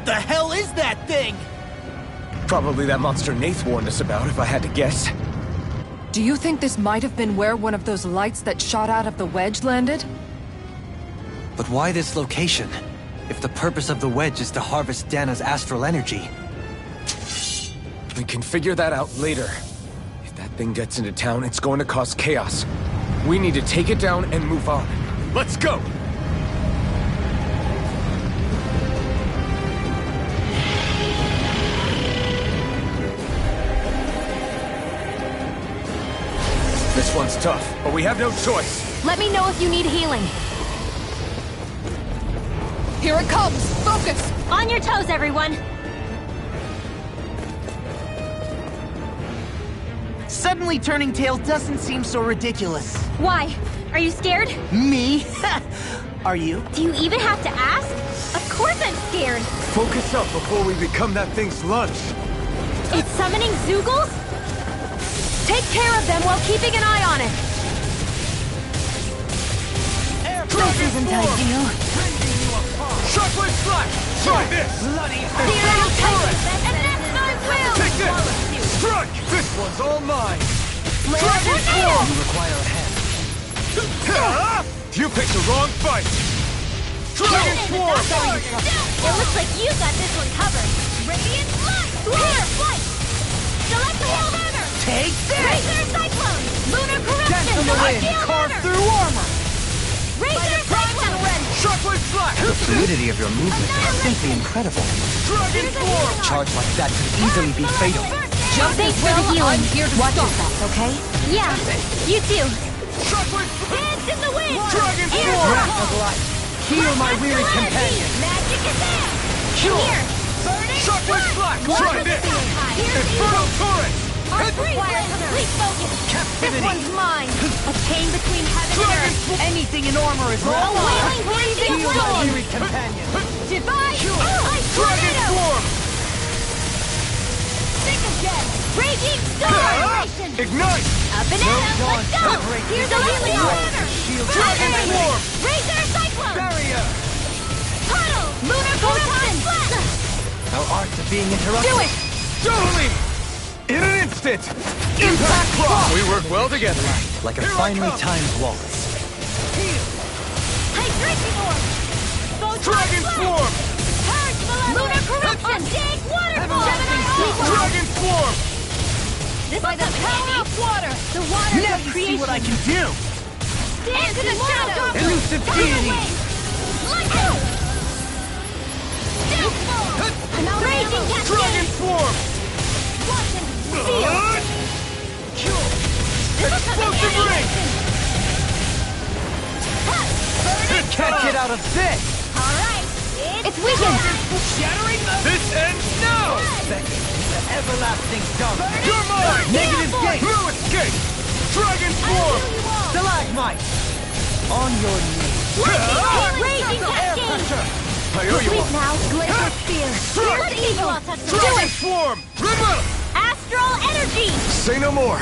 What the hell is that thing? Probably that monster Nath warned us about, if I had to guess. Do you think this might have been where one of those lights that shot out of the wedge landed? But why this location? If the purpose of the wedge is to harvest Dana's astral energy. We can figure that out later. If that thing gets into town, it's going to cause chaos. We need to take it down and move on. Let's go! This one's tough, but we have no choice. Let me know if you need healing. Here it comes! Focus! On your toes, everyone! Suddenly turning tail doesn't seem so ridiculous. Why? Are you scared? Me? Are you? Do you even have to ask? Of course I'm scared! Focus up before we become that thing's lunch. It's summoning Zoogles? Take care of them while keeping an eye on it! This isn't ideal. Shockwave slash! Try this! Bloody Zero turret! And that's my will! Take this! Strike! This one's all mine! Dragon Form! You require a hand. You picked the wrong fight! Dragon Form! It looks like you got this one covered. Radiant Light! Lunar Flight! Select the Hail Hammer! Take this! Razor Cyclone! Lunar Corruption! Death from the wind! Carve through armor! Razor Cyclone! Shockwave slash! The fluidity of your movement is simply incredible. Dragon Form! A charge like that could easily be fatal. Thanks for the healing. I'm here to Watch stop. yourself, okay? Yeah, you too. Shockwave slash! Hands in the wind! Dragon Air Form! Breath Of life! Heal my weary companion! Magic is there! Here! Burning Shockwave slash! Try this! Infernal Torrent! Requires complete focus! This one's mine! A chain between heaven and Dragon earth! Form! Anything in armor is A wrong! wailing blazing Heal my storm! weary companion! Divine Ice Dragon Tornado! Form! Think again! Raging Storm! Ignite! Up and at 'em! Let's go! Here's a healing hammer! Dragon Form! Razor Cyclone! Barrier! Puddle! Lunar Corruption! Our art of being interrupted. Do it! Totally! In an instant! Impact Cross! We work well together. Like a finely timed waltz. Hydration Orb! Dragon Form! Purge Malevolence! Lunar Corruption! Dig Waterfall! Gemini Sleep! Dragon Form! This by the power of water! The water Now of you see creation! what I can do! Into the shadows! Elusive deity! Lightning! Downfall! Raging Cascade! Dragon Form! Watch and feel! Explosive Ring! Can't get out of this! Alright! It's weakened! Shattering the This ends now! everlasting dump! You're mine! Negative gate! No escape! Dragon Form! Stalagmite! On your knees! Raging Air Cascade! pressure! I owe you Sleep one! now, Glacial Spear! Strike! Here's Eagle! I'll touch the Dragon Form! Remote! Astral Energy! Say no more!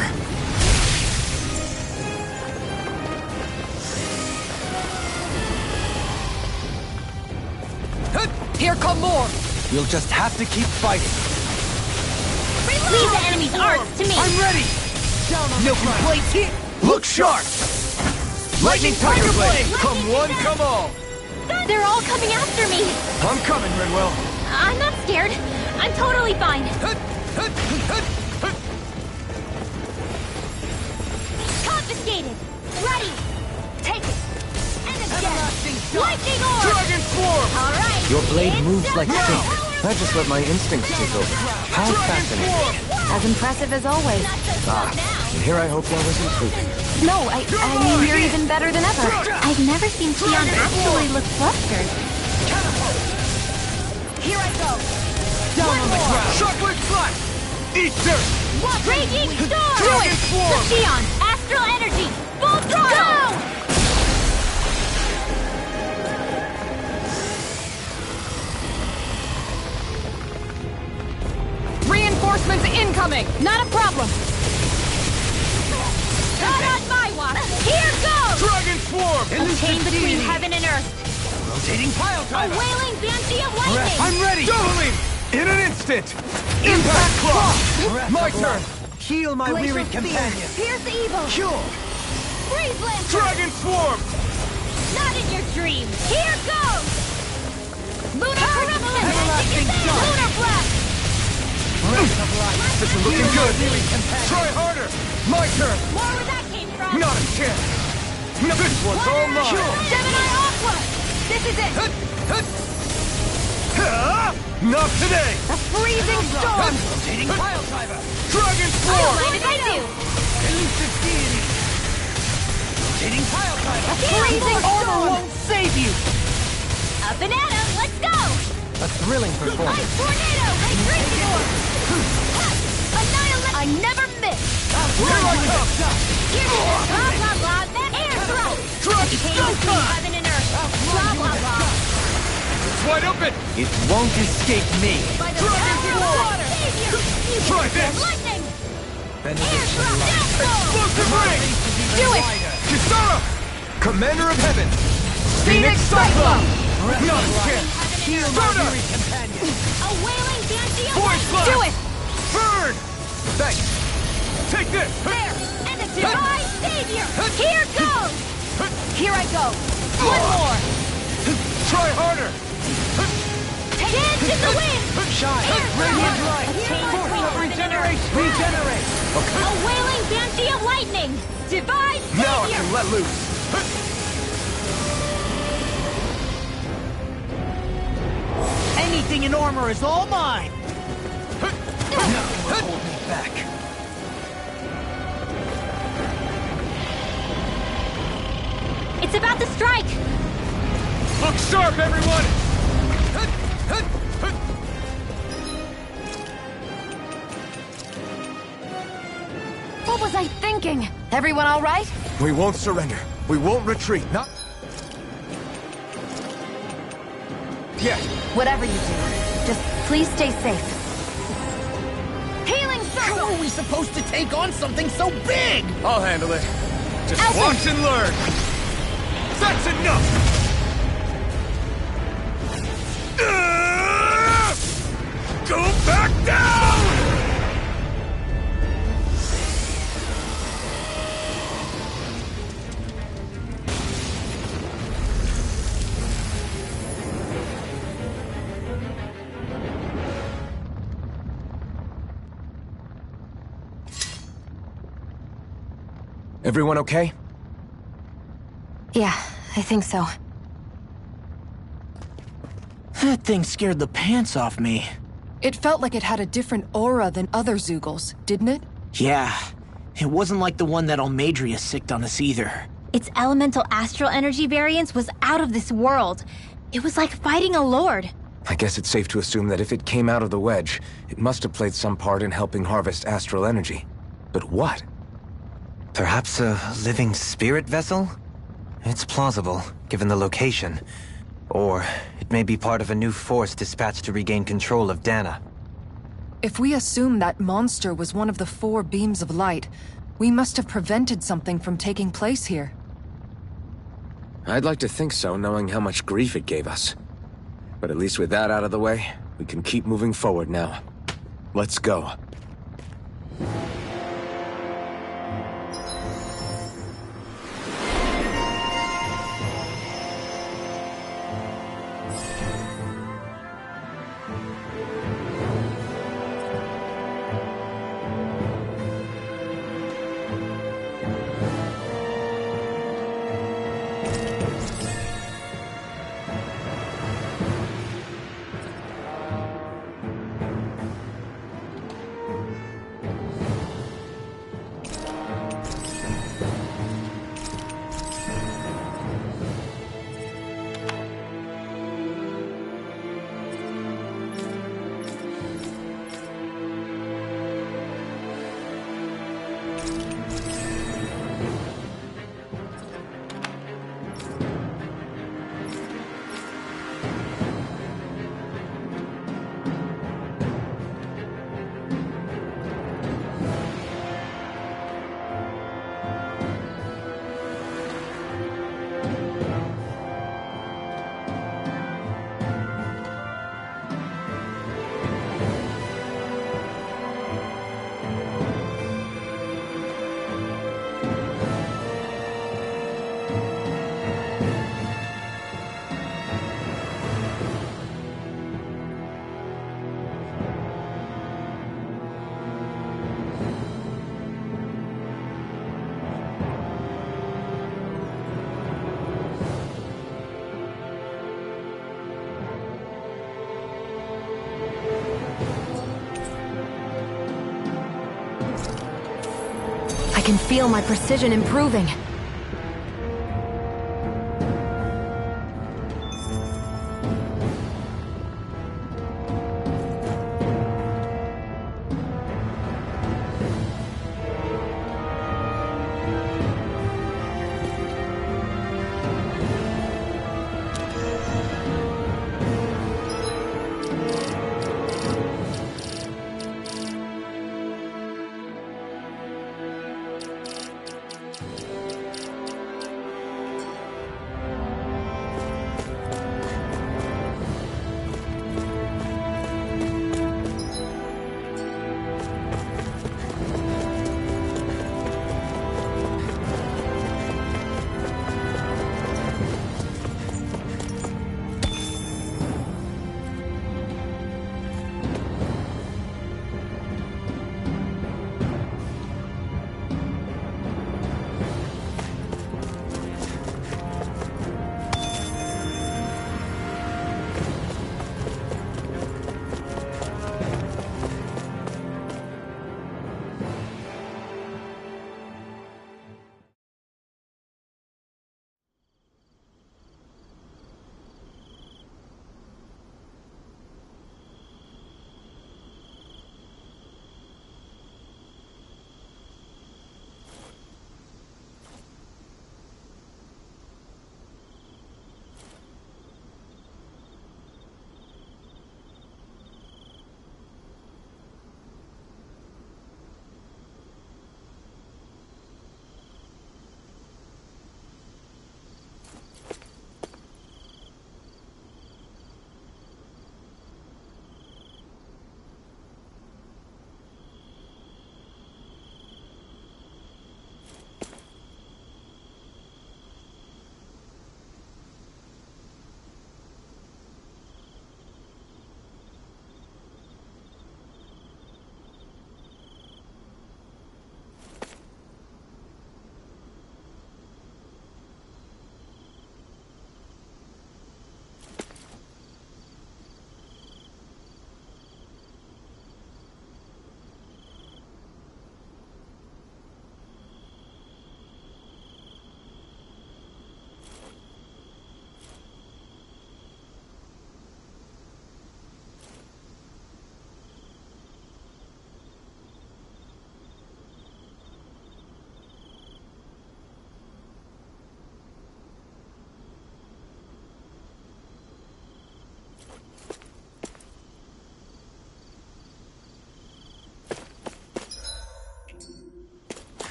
Here come more! We'll just have to keep fighting. Leave the enemy's arts to me! I'm ready! No complaints here! Look sharp! Lightning Tiger Blade! Come one, come all! They're all coming after me! I'm coming, Rinwell. I'm not scared. I'm totally fine. Confiscated! Ready! Take it! And again! Lightning Orb! Dragon Form! Alright! Your blade it's moves like now. silk. I just let my instincts take over. How fascinating. As impressive as always. Not so tough now! And here I hope that was included. No, I mean, you're even better than ever. I've never seen Sion actually look flustered. Here I go! Down on the ground! Shockwave Slash! Eat dirt! Raging Storm! Dragon Form! Sion! Astral Energy! Full throttle! Go! Reinforcements incoming! Not a problem! Not on my watch! Here goes! Dragon Form! A chain between heaven and earth. Rotating pile A driver! wailing banshee of lightning! I'm ready! Doubling! In an instant! Impact claw! My turn! Heal my wearied companion! Pierce evil! Cure! Freeze lantern! Dragon swarm! Not in your dreams! Here goes! Lunar corruption! Everlasting shot! Lunar blast! Breath of life! This is looking good! Try harder! My turn! More where that came from! Not a chance! No, this one's all mine! Gemini Aqua! This is it! Not today! A freezing storm! Rotating pile driver! Dragon What swarm! did I do? Elusive deity! Rotating pile driver! Freezing Armor storm! won't save you! Up and at 'em! Let's go! A thrilling performance! Ice tornado! Hydration orb! Annihilate! I never miss! Here I come! Here's this! Blah blah blah! That air thrust! Drop You can't stun see time! I'm an inertia! Blah blah blah! It's wide open! It won't escape me! By the power of water! Savior! Try this! Lightning! Air Benediction thrust! light! Explosive ring! Do it! Kisara! Commander of Heaven! Phoenix Cyclone! Not a chance! Heal my Soda! wearied companion! A wailing banshee of Voice blast! lightning! Do it! Burn! Thanks! Take this! There! And a divine savior! Here goes! Here I go! One more! Try harder! Dance in the wind! Shine! Air Radiant thrust! light! Here's my Force of power. regeneration! Regenerate! A wailing banshee of lightning! Divine savior! Now I can let loose! Anything in armor is all mine! Hold me back! It's about to strike! Look sharp, everyone! What was I thinking? Everyone all right? We won't surrender. We won't retreat. Not yet. Whatever you do, just please stay safe. Healing How circle! are we supposed to take on something so big? I'll handle it. Just Elton! watch and learn. That's enough! Go back down! Everyone okay? Yeah, I think so. That thing scared the pants off me. It felt like it had a different aura than other Zeugles, didn't it? Yeah, it wasn't like the one that Almadria sicked on us either. Its elemental astral energy variance was out of this world. It was like fighting a lord. I guess it's safe to assume that if it came out of the wedge, it must have played some part in helping harvest astral energy. But what? Perhaps a living spirit vessel? It's plausible, given the location. Or it may be part of a new force dispatched to regain control of Dana. If we assume that monster was one of the 4 beams of light, we must have prevented something from taking place here. I'd like to think so, knowing how much grief it gave us. But at least with that out of the way, we can keep moving forward now. Let's go. I can feel my precision improving.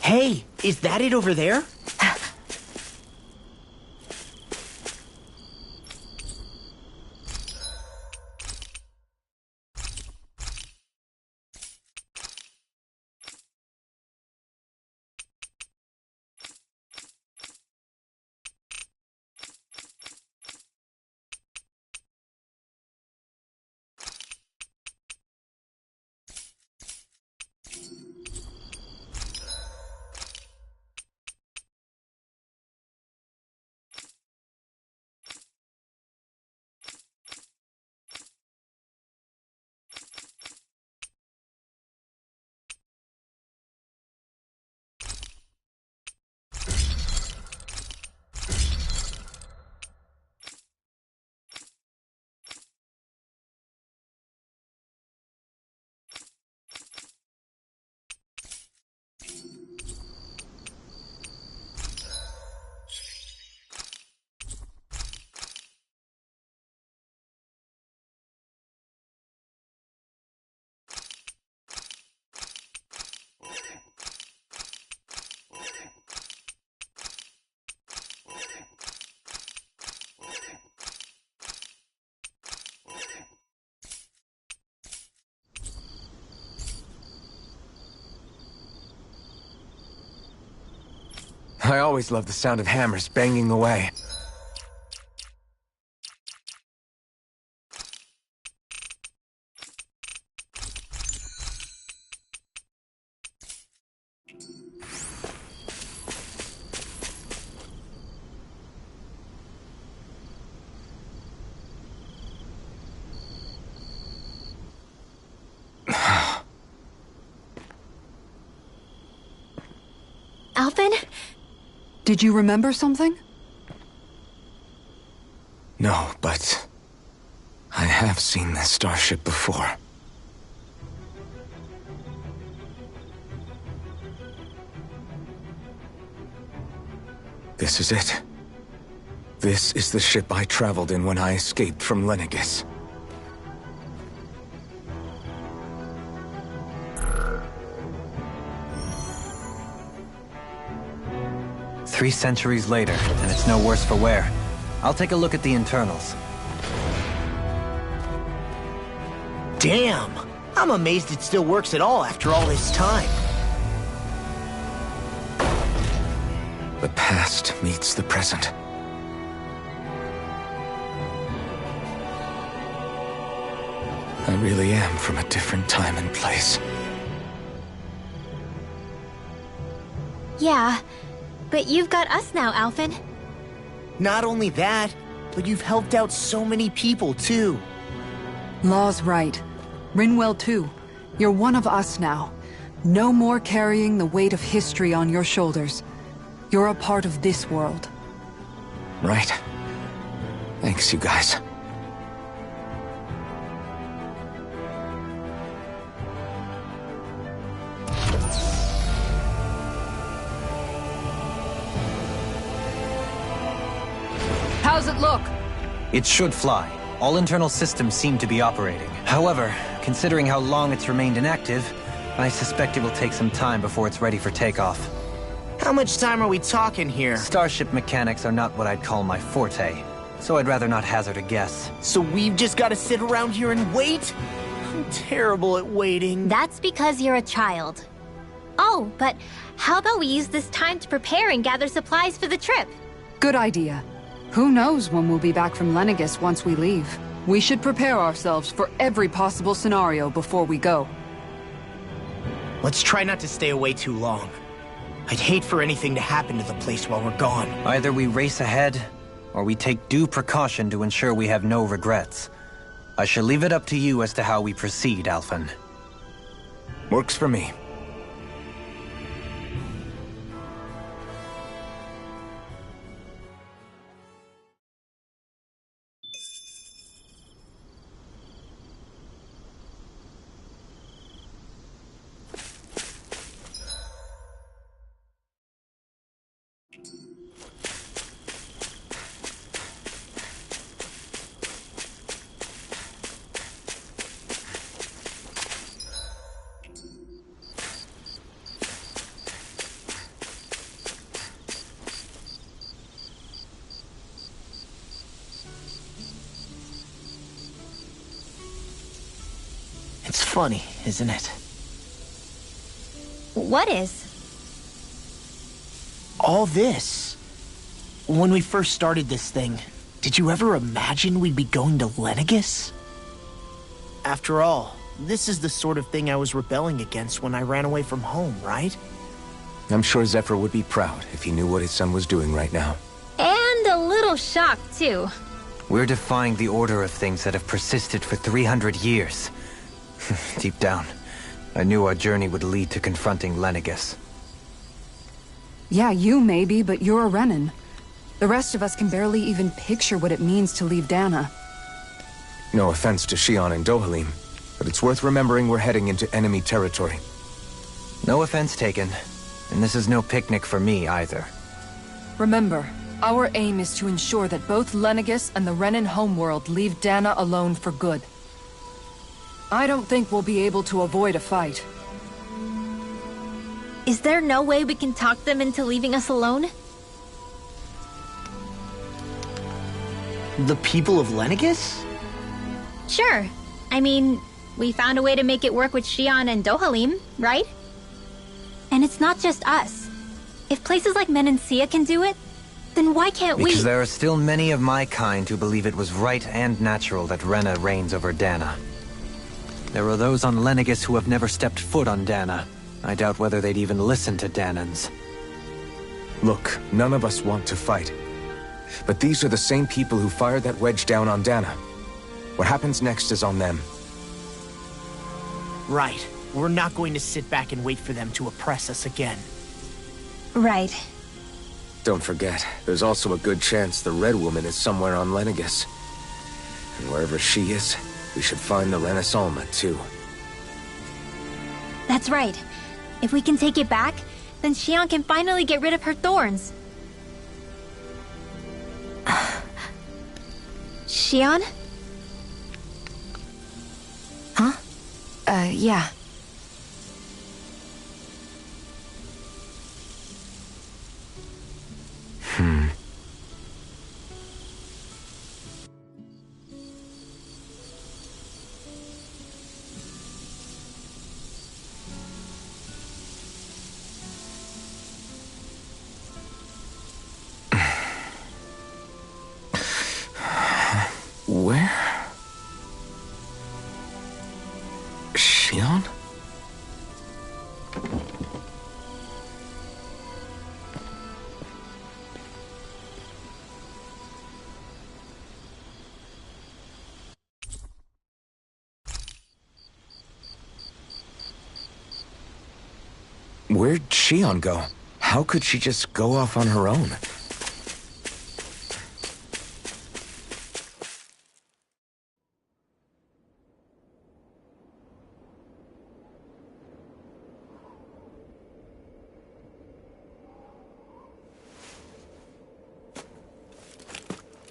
Hey, is that it over there? I always love the sound of hammers banging away. Alphen? Did you remember something? No, but I have seen this starship before. This is it. This is the ship I traveled in when I escaped from Lenegis. Three centuries later, and it's no worse for wear. I'll take a look at the internals. Damn! I'm amazed it still works at all after all this time. The past meets the present. I really am from a different time and place. Yeah, but you've got us now, Alphen. Not only that, but you've helped out so many people, too. Law's right. Rinwell too. You're one of us now. No more carrying the weight of history on your shoulders. You're a part of this world. Right. Thanks, you guys. How's it look? It should fly. All internal systems seem to be operating. However, considering how long it's remained inactive, I suspect it will take some time before it's ready for takeoff. How much time are we talking here? Starship mechanics are not what I'd call my forte, so I'd rather not hazard a guess. So we've just got to sit around here and wait? I'm terrible at waiting. That's because you're a child. Oh, but how about we use this time to prepare and gather supplies for the trip? Good idea. Who knows when we'll be back from Lenegis once we leave. We should prepare ourselves for every possible scenario before we go. Let's try not to stay away too long. I'd hate for anything to happen to the place while we're gone. Either we race ahead, or we take due precaution to ensure we have no regrets. I shall leave it up to you as to how we proceed, Alphen. Works for me. It's funny, isn't it? What is? All this. When we first started this thing, did you ever imagine we'd be going to Lenegis? After all, this is the sort of thing I was rebelling against when I ran away from home, right? I'm sure Zephyr would be proud if he knew what his son was doing right now. And a little shocked, too. We're defying the order of things that have persisted for 300 years. Deep down, I knew our journey would lead to confronting Lenegis. Yeah, you maybe, but you're a Renan. The rest of us can barely even picture what it means to leave Dana. No offense to Shion and Dohalim, but it's worth remembering we're heading into enemy territory. No offense taken, and this is no picnic for me either. Remember, our aim is to ensure that both Lenegis and the Renan homeworld leave Dana alone for good. I don't think we'll be able to avoid a fight. Is there no way we can talk them into leaving us alone? The people of Lenegis? Sure. I mean, we found a way to make it work with Shion and Dohalim, right? And it's not just us. If places like Menancia can do it, then why can't we? Because there are still many of my kind who believe it was right and natural that Rena reigns over Dana. There are those on Lenegis who have never stepped foot on Dana. I doubt whether they'd even listen to Danans. Look, none of us want to fight. But these are the same people who fired that wedge down on Dana. What happens next is on them. Right. We're not going to sit back and wait for them to oppress us again. Right. Don't forget, there's also a good chance the Red Woman is somewhere on Lenegis. And wherever she is, we should find the Renaissance too. That's right. If we can take it back, then Xion can finally get rid of her thorns. Xion? Huh? Yeah. Where? Xion? Where'd Xion go? How could she just go off on her own?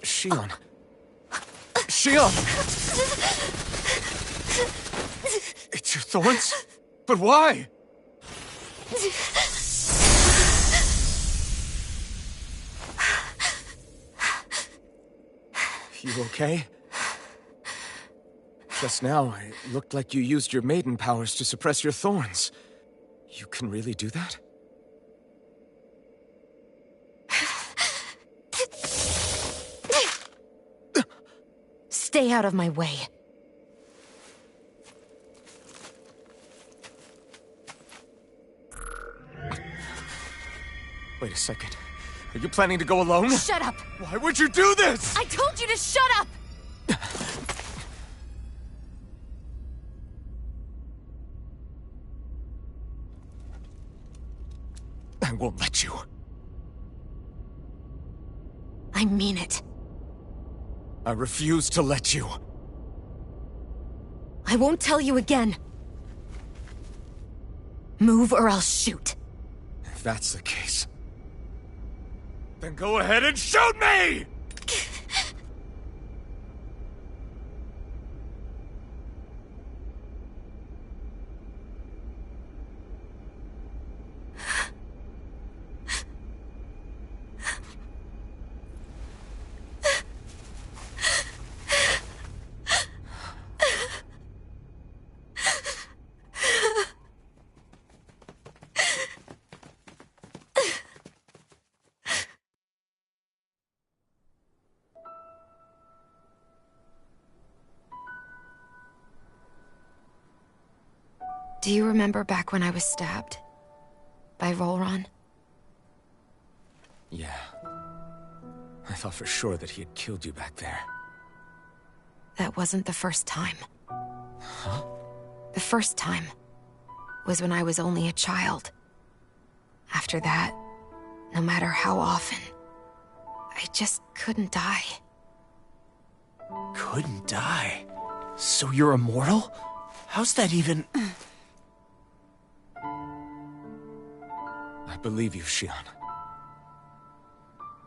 Xion. Xion! It's your thorns? But why? You okay? Just now, it looked like you used your maiden powers to suppress your thorns. You can really do that? Stay out of my way. Wait a second. Are you planning to go alone? Shut up! Why would you do this? I told you to shut up! I won't let you. I mean it. I refuse to let you. I won't tell you again. Move or I'll shoot. If that's the case, then go ahead and shoot me! Do you remember back when I was stabbed? By Volron? Yeah. I thought for sure that he had killed you back there. That wasn't the first time. Huh? The first time was when I was only a child. After that, no matter how often, I just couldn't die. Couldn't die? So you're immortal? How's that even... I believe you, Xion.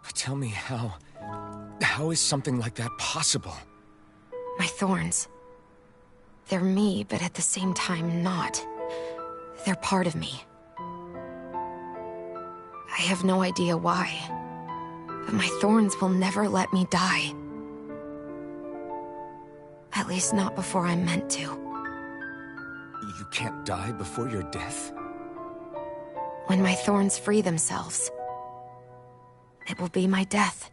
But tell me how is something like that possible? My thorns. They're me, but at the same time not. They're part of me. I have no idea why, but my thorns will never let me die. At least not before I'm meant to. You can't die before your death? When my thorns free themselves, it will be my death.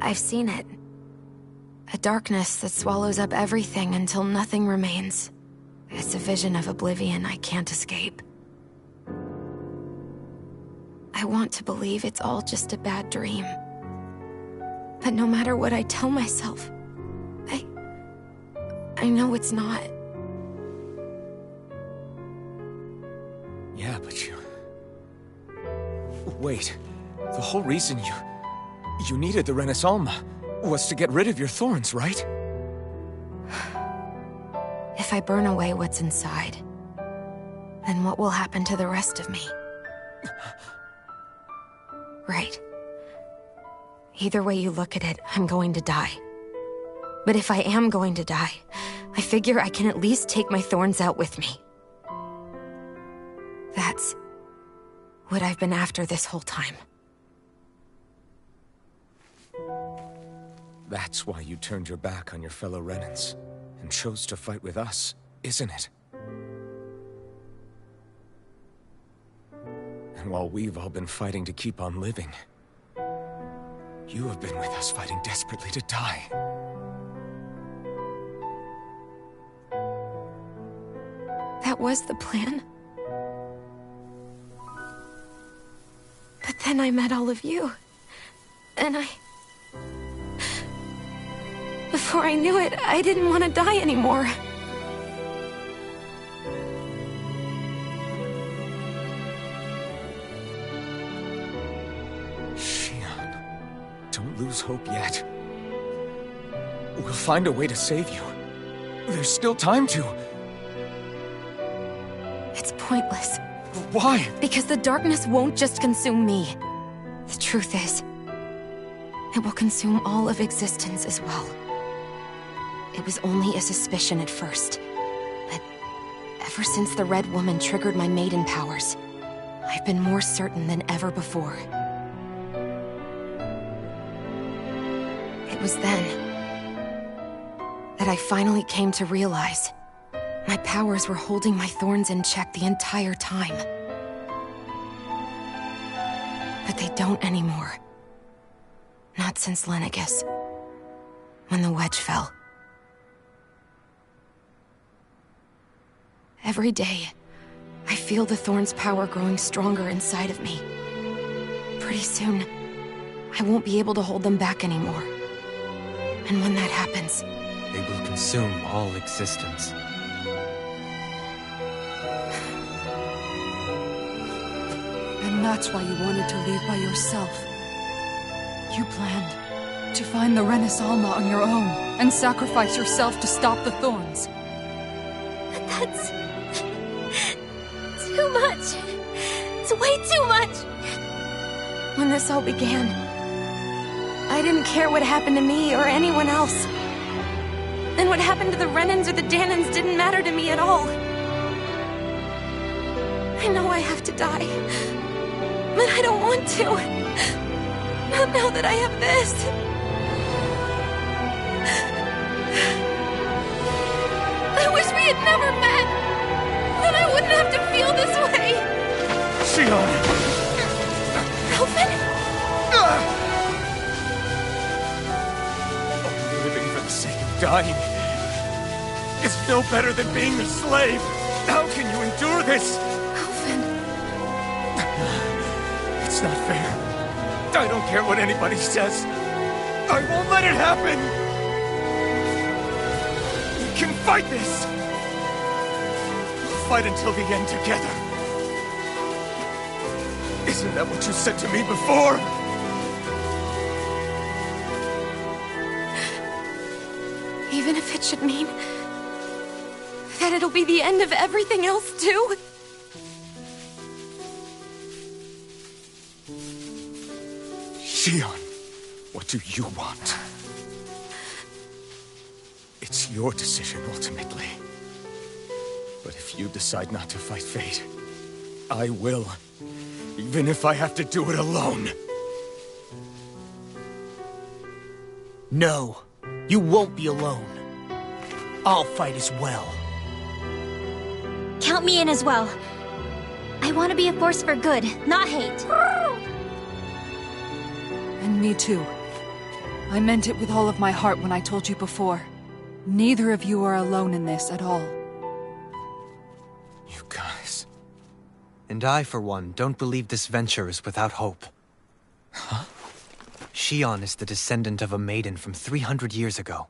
I've seen it. A darkness that swallows up everything until nothing remains. It's a vision of oblivion I can't escape. I want to believe it's all just a bad dream. But no matter what I tell myself, I know it's not. Yeah, but Wait, the whole reason you needed the Renaissance was to get rid of your thorns, right? If I burn away what's inside, then what will happen to the rest of me? Right. Either way you look at it, I'm going to die. But if I am going to die, I figure I can at least take my thorns out with me. That's what I've been after this whole time. That's why you turned your back on your fellow Renans and chose to fight with us, isn't it? And while we've all been fighting to keep on living, you have been with us fighting desperately to die. That was the plan. But then I met all of you. And before I knew it, I didn't want to die anymore. Shion, don't lose hope yet. We'll find a way to save you. There's still time to. It's pointless. Why? Because the darkness won't just consume me. The truth is, it will consume all of existence as well. It was only a suspicion at first, but ever since the Red Woman triggered my maiden powers, I've been more certain than ever before. It was then that I finally came to realize my powers were holding my thorns in check the entire time. But they don't anymore. Not since Lenegis, when the wedge fell. Every day, I feel the thorn's power growing stronger inside of me. Pretty soon, I won't be able to hold them back anymore. And when that happens, They will consume all existence. And that's why you wanted to leave by yourself. You planned to find the Renaissance on your own and sacrifice yourself to stop the thorns. but that's too much. It's way too much. When this all began, I didn't care what happened to me or anyone else. And what happened to the Renans or the Danans didn't matter to me at all. I know I have to die, but I don't want to. Not now that I have this. I wish we had never met. Then I wouldn't have to feel this way. Shion! Elfin? Living for the sake of dying is no better than being a slave. How can you endure this? Elfin. It's not fair. I don't care what anybody says. I won't let it happen. We can fight this. We'll fight until the end together. Isn't that what you said to me before? Even if it should mean that it'll be the end of everything else, too? Shion, what do you want? It's your decision, ultimately. But if you decide not to fight fate, I will. Even if I have to do it alone. No, you won't be alone. I'll fight as well. Count me in as well. I want to be a force for good, not hate. And me too. I meant it with all of my heart when I told you before. Neither of you are alone in this at all. You guys... And I, for one, don't believe this venture is without hope. Huh? Shion is the descendant of a maiden from 300 years ago.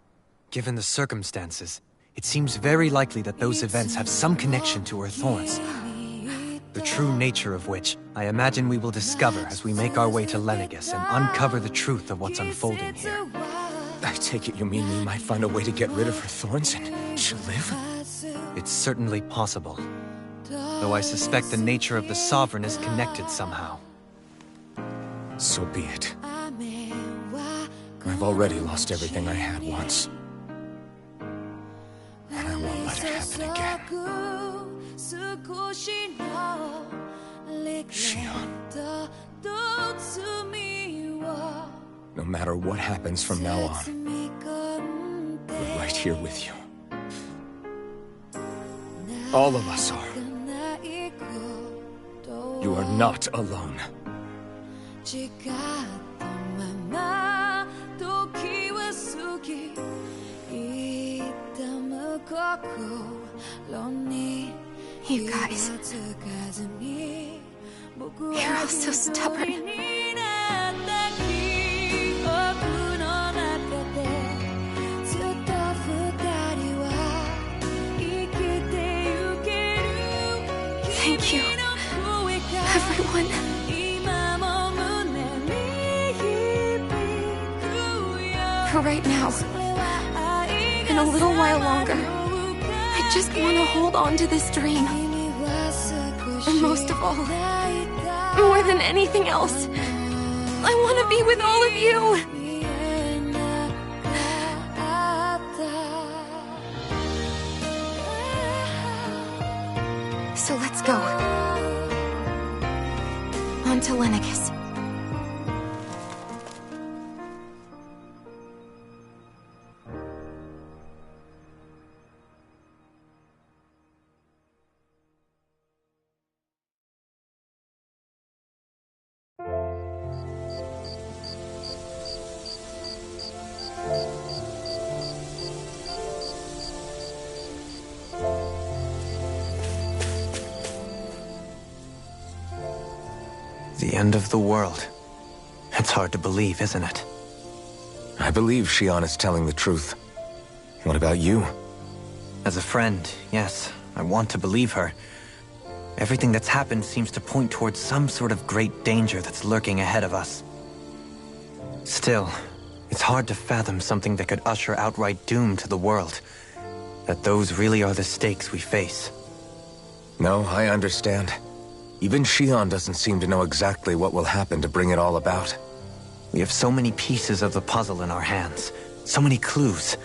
Given the circumstances, it seems very likely that those events have some connection to her thorns. the true nature of which I imagine we will discover as we make our way to Lenegis and uncover the truth of what's unfolding here. I take it you mean we might find a way to get rid of her thorns and she'll live? It's certainly possible. Though I suspect the nature of the Sovereign is connected somehow. So be it. I've already lost everything I had once. And I won't let it happen again. Shion. No matter what happens from now on, we're right here with you. All of us are. You are not alone. You guys. You're all so stubborn. Thank you, everyone. For right now, and a little while longer, I just want to hold on to this dream. And most of all, more than anything else, I want to be with all of you. So let's go. On to Lenegis. The end of the world. It's hard to believe, isn't it? I believe Shion is telling the truth. What about you? As a friend, yes, I want to believe her. Everything that's happened seems to point towards some sort of great danger that's lurking ahead of us. Still, it's hard to fathom something that could usher outright doom to the world. That those really are the stakes we face. No, I understand. Even Shion doesn't seem to know exactly what will happen to bring it all about. We have so many pieces of the puzzle in our hands, so many clues,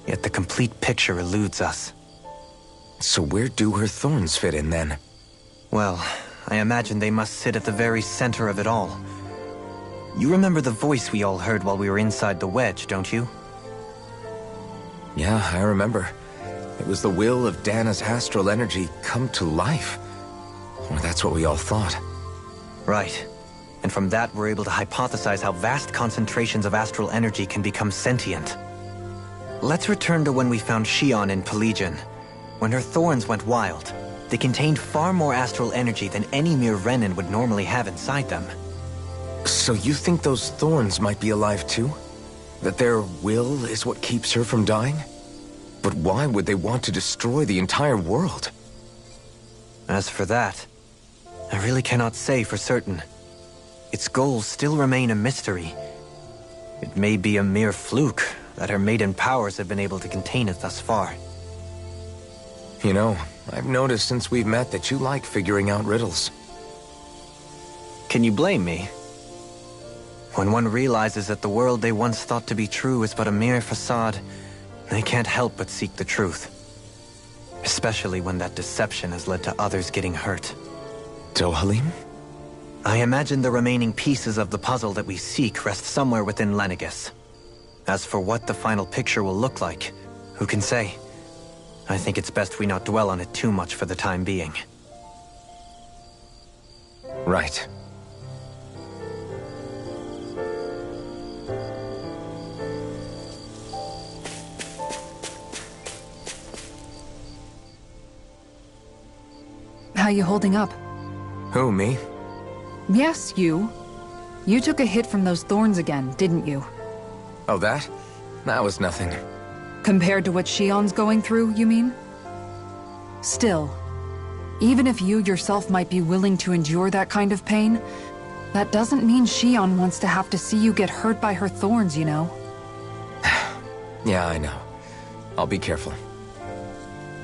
yet the complete picture eludes us. So where do her thorns fit in then? Well, I imagine they must sit at the very center of it all. You remember the voice we all heard while we were inside the wedge, don't you? Yeah, I remember. It was the will of Dana's astral energy come to life. Or that's what we all thought. Right. And from that, we're able to hypothesize how vast concentrations of astral energy can become sentient. Let's return to when we found Shion in Pelagian. When her thorns went wild, they contained far more astral energy than any mere Renin would normally have inside them. So you think those thorns might be alive too? That their will is what keeps her from dying? But why would they want to destroy the entire world? As for that, I really cannot say for certain. Its goals still remain a mystery. It may be a mere fluke that her maiden powers have been able to contain it thus far. You know, I've noticed since we've met that you like figuring out riddles. Can you blame me? When one realizes that the world they once thought to be true is but a mere facade, they can't help but seek the truth. Especially when that deception has led to others getting hurt. Dohalim? I imagine the remaining pieces of the puzzle that we seek rest somewhere within Lenegis. As for what the final picture will look like, who can say? I think it's best we not dwell on it too much for the time being. Right. How you holding up? Who, me? Yes, you. You took a hit from those thorns again, didn't you? Oh, that? That was nothing. Compared to what Shion's going through, you mean? Still, Even if you yourself might be willing to endure that kind of pain, that doesn't mean Shion wants to have to see you get hurt by her thorns, you know? Yeah, I know. I'll be careful.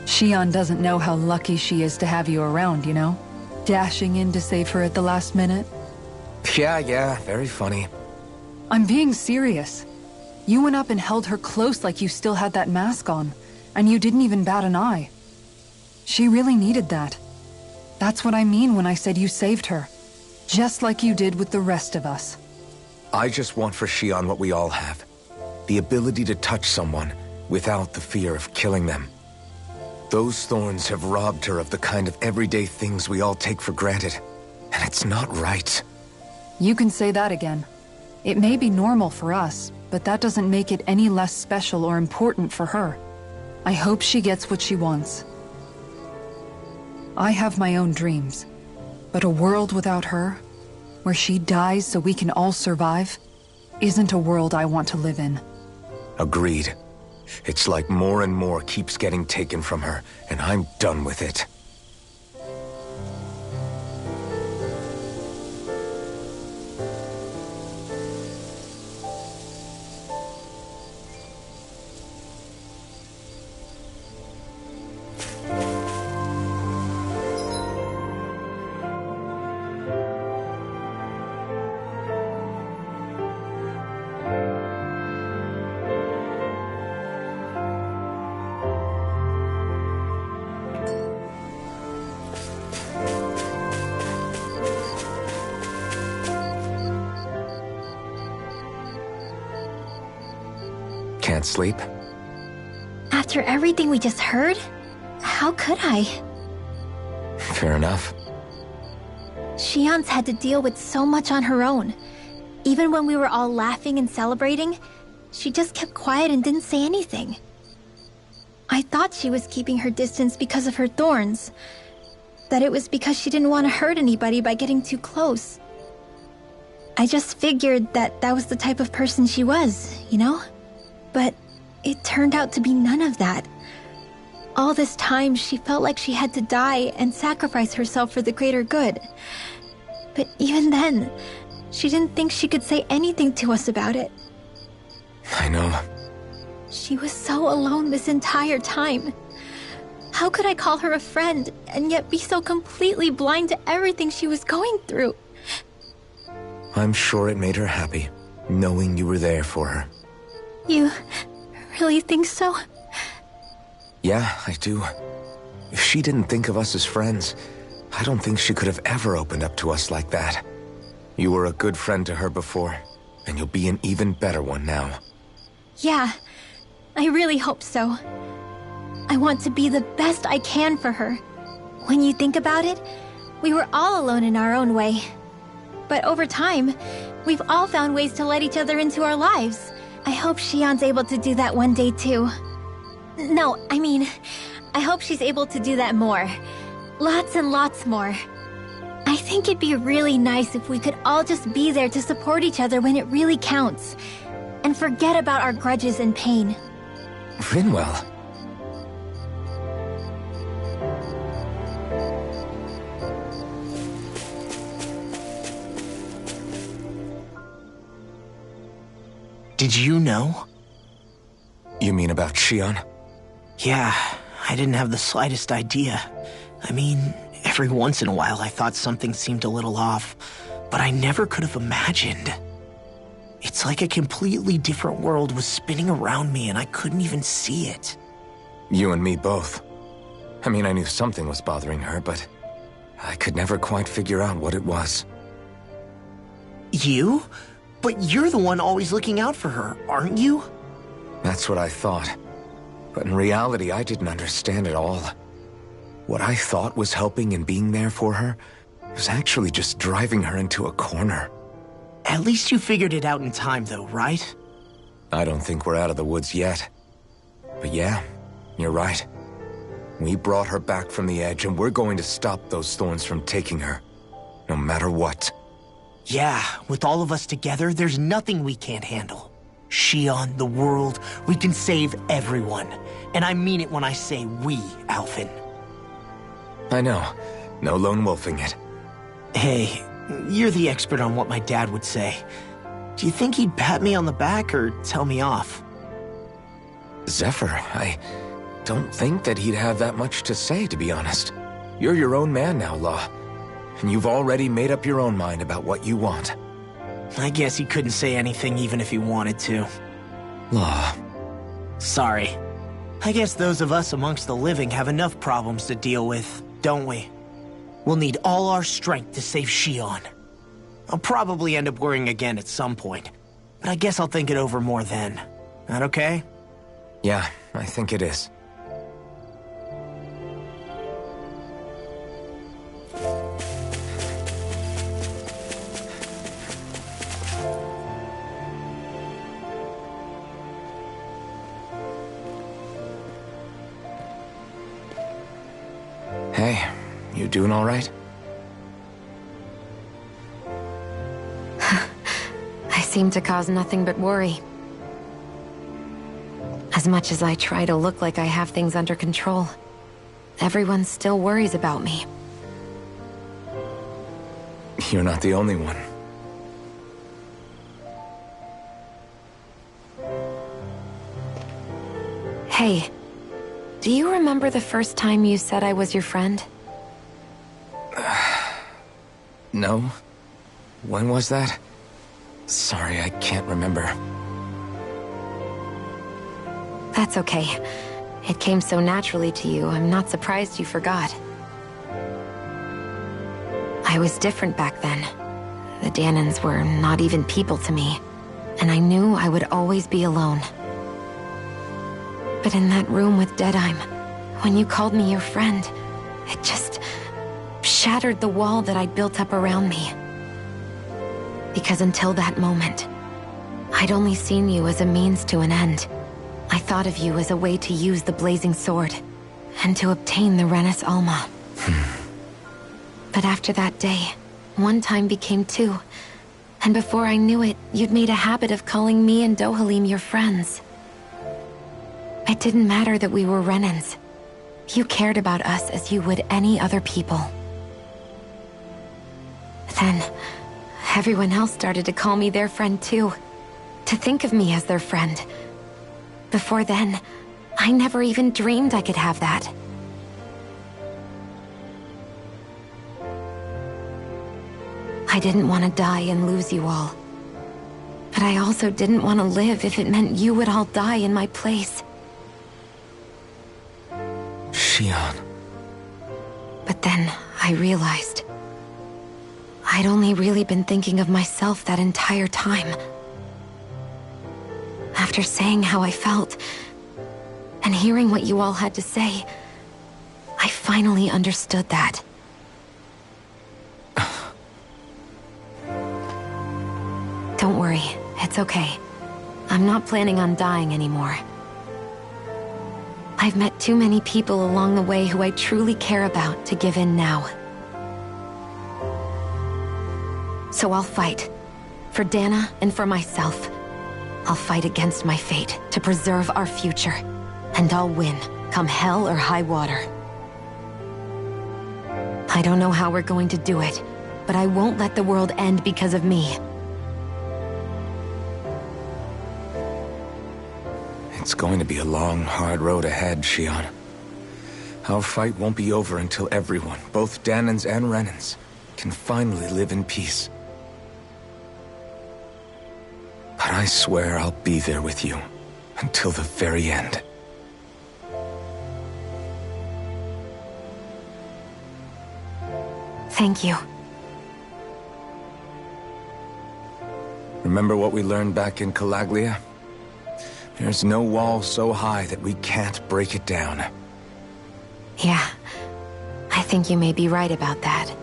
Shion doesn't know how lucky she is to have you around, you know? Dashing in to save her at the last minute. Yeah, very funny. I'm being serious. You went up and held her close like you still had that mask on, and you didn't even bat an eye. She really needed that. That's what I mean when I said you saved her. Just like you did with the rest of us. I just want for Shion what we all have. The ability to touch someone without the fear of killing them. Those thorns have robbed her of the kind of everyday things we all take for granted. And it's not right. You can say that again. It may be normal for us, but that doesn't make it any less special or important for her. I hope she gets what she wants. I have my own dreams, but a world without her, where she dies so we can all survive, isn't a world I want to live in. Agreed. It's like more and more keeps getting taken from her, and I'm done with it. Can't sleep? After everything we just heard, how could I? Fair enough. Shion's had to deal with so much on her own. Even when we were all laughing and celebrating, she just kept quiet and didn't say anything. I thought she was keeping her distance because of her thorns. That it was because she didn't want to hurt anybody by getting too close. I just figured that that was the type of person she was, you know? But it turned out to be none of that. All this time, she felt like she had to die and sacrifice herself for the greater good. But even then, she didn't think she could say anything to us about it. I know. She was so alone this entire time. How could I call her a friend and yet be so completely blind to everything she was going through? I'm sure it made her happy, knowing you were there for her. You really think so? Yeah, I do. If she didn't think of us as friends, I don't think she could have ever opened up to us like that. You were a good friend to her before, and you'll be an even better one now. Yeah, I really hope so. I want to be the best I can for her. When you think about it, we were all alone in our own way. But over time, we've all found ways to let each other into our lives. I hope Shion's able to do that one day too. No, I mean, I hope she's able to do that more. Lots and lots more. I think it'd be really nice if we could all just be there to support each other when it really counts. And forget about our grudges and pain. Rinwell. Did you know? You mean about Shion? Yeah, I didn't have the slightest idea. I mean, every once in a while I thought something seemed a little off, but I never could have imagined. It's like a completely different world was spinning around me and I couldn't even see it. You and me both. I mean, I knew something was bothering her, but I could never quite figure out what it was. You? But you're the one always looking out for her, aren't you? That's what I thought. But in reality, I didn't understand it all. What I thought was helping and being there for her was actually just driving her into a corner. At least you figured it out in time, though, right? I don't think we're out of the woods yet. But yeah, you're right. We brought her back from the edge, and we're going to stop those thorns from taking her. No matter what. Yeah, with all of us together, there's nothing we can't handle. Shion, the world, we can save everyone. And I mean it when I say we, Alphen. I know. No lone wolfing it. Hey, you're the expert on what my dad would say. Do you think he'd pat me on the back or tell me off? Zephyr, I don't think that he'd have that much to say, to be honest. You're your own man now, Law. And you've already made up your own mind about what you want. I guess he couldn't say anything even if he wanted to. Law. Sorry. I guess those of us amongst the living have enough problems to deal with, don't we? We'll need all our strength to save Shion. I'll probably end up worrying again at some point, but I guess I'll think it over more then. That okay? Yeah, I think it is. Hey, you doing all right? I seem to cause nothing but worry. As much as I try to look like I have things under control, everyone still worries about me. You're not the only one. Hey, do you remember the first time you said I was your friend? No? When was that? Sorry, I can't remember. That's okay. It came so naturally to you, I'm not surprised you forgot. I was different back then. The Danans were not even people to me, and I knew I would always be alone. But in that room with Deadime, when you called me your friend, it just shattered the wall that I'd built up around me. Because until that moment, I'd only seen you as a means to an end. I thought of you as a way to use the blazing sword, and to obtain the Renis Alma. But after that day, one time became two, and before I knew it, you'd made a habit of calling me and Dohalim your friends. It didn't matter that we were Renins. You cared about us as you would any other people. Then, everyone else started to call me their friend too, to think of me as their friend. Before then, I never even dreamed I could have that. I didn't want to die and lose you all. But I also didn't want to live if it meant you would all die in my place. Shion. But then I realized I'd only really been thinking of myself that entire time. After saying how I felt, and hearing what you all had to say, I finally understood that. Don't worry, it's okay. I'm not planning on dying anymore. I've met too many people along the way who I truly care about to give in now. So I'll fight. For Dana and for myself. I'll fight against my fate to preserve our future. And I'll win, come hell or high water. I don't know how we're going to do it, but I won't let the world end because of me. It's going to be a long, hard road ahead, Shion. Our fight won't be over until everyone, both Danans and Renins, can finally live in peace. But I swear I'll be there with you until the very end. Thank you. Remember what we learned back in Calaglia? There's no wall so high that we can't break it down. Yeah, I think you may be right about that.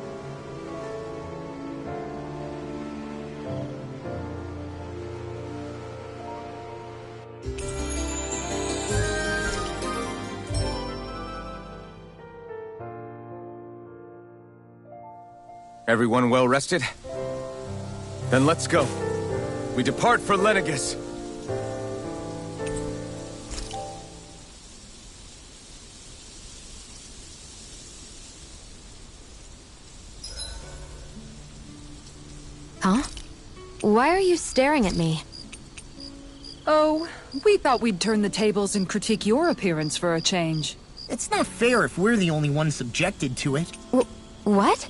Everyone well rested? Then let's go. We depart for Lenegis. Huh? Why are you staring at me? Oh, we thought we'd turn the tables and critique your appearance for a change. It's not fair if we're the only ones subjected to it. What?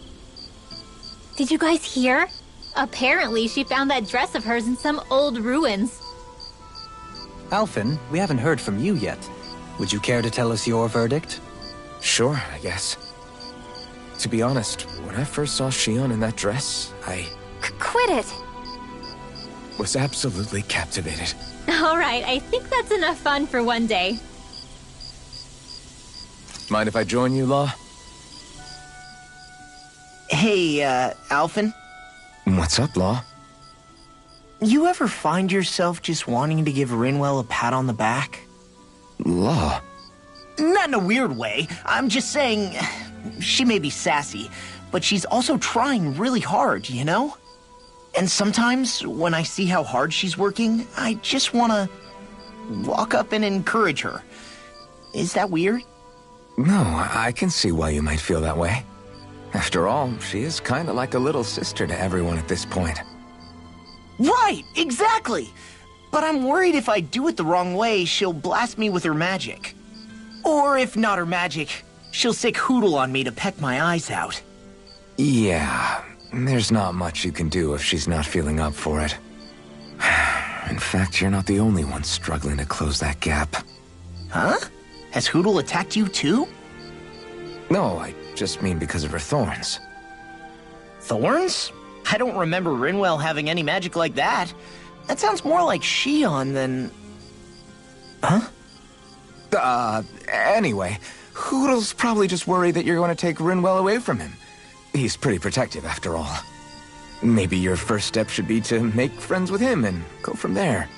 Did you guys hear? Apparently, she found that dress of hers in some old ruins. Alphen, we haven't heard from you yet. Would you care to tell us your verdict? Sure, I guess. To be honest, when I first saw Shion in that dress, I Quit it! was absolutely captivated. Alright, I think that's enough fun for one day. Mind if I join you, Law? Hey, Alphen, What's up, Law? you ever find yourself just wanting to give Rinwell a pat on the back? Law? Not in a weird way. I'm just saying, she may be sassy, but she's also trying really hard, you know? And sometimes, when I see how hard she's working, I just want to walk up and encourage her. Is that weird? No, I can see why you might feel that way. After all, she is kind of like a little sister to everyone at this point. Right, exactly! But I'm worried if I do it the wrong way, she'll blast me with her magic. Or if not her magic, she'll sick Hootle on me to peck my eyes out. Yeah, there's not much you can do if she's not feeling up for it. In fact, you're not the only one struggling to close that gap. Huh? Has Hootle attacked you too? No, I just mean because of her thorns. Thorns? I don't remember Rinwell having any magic like that. That sounds more like Shion than... Huh? Anyway, Hoodle's probably just worried that you're going to take Rinwell away from him. He's pretty protective, after all. Maybe your first step should be to make friends with him and go from there.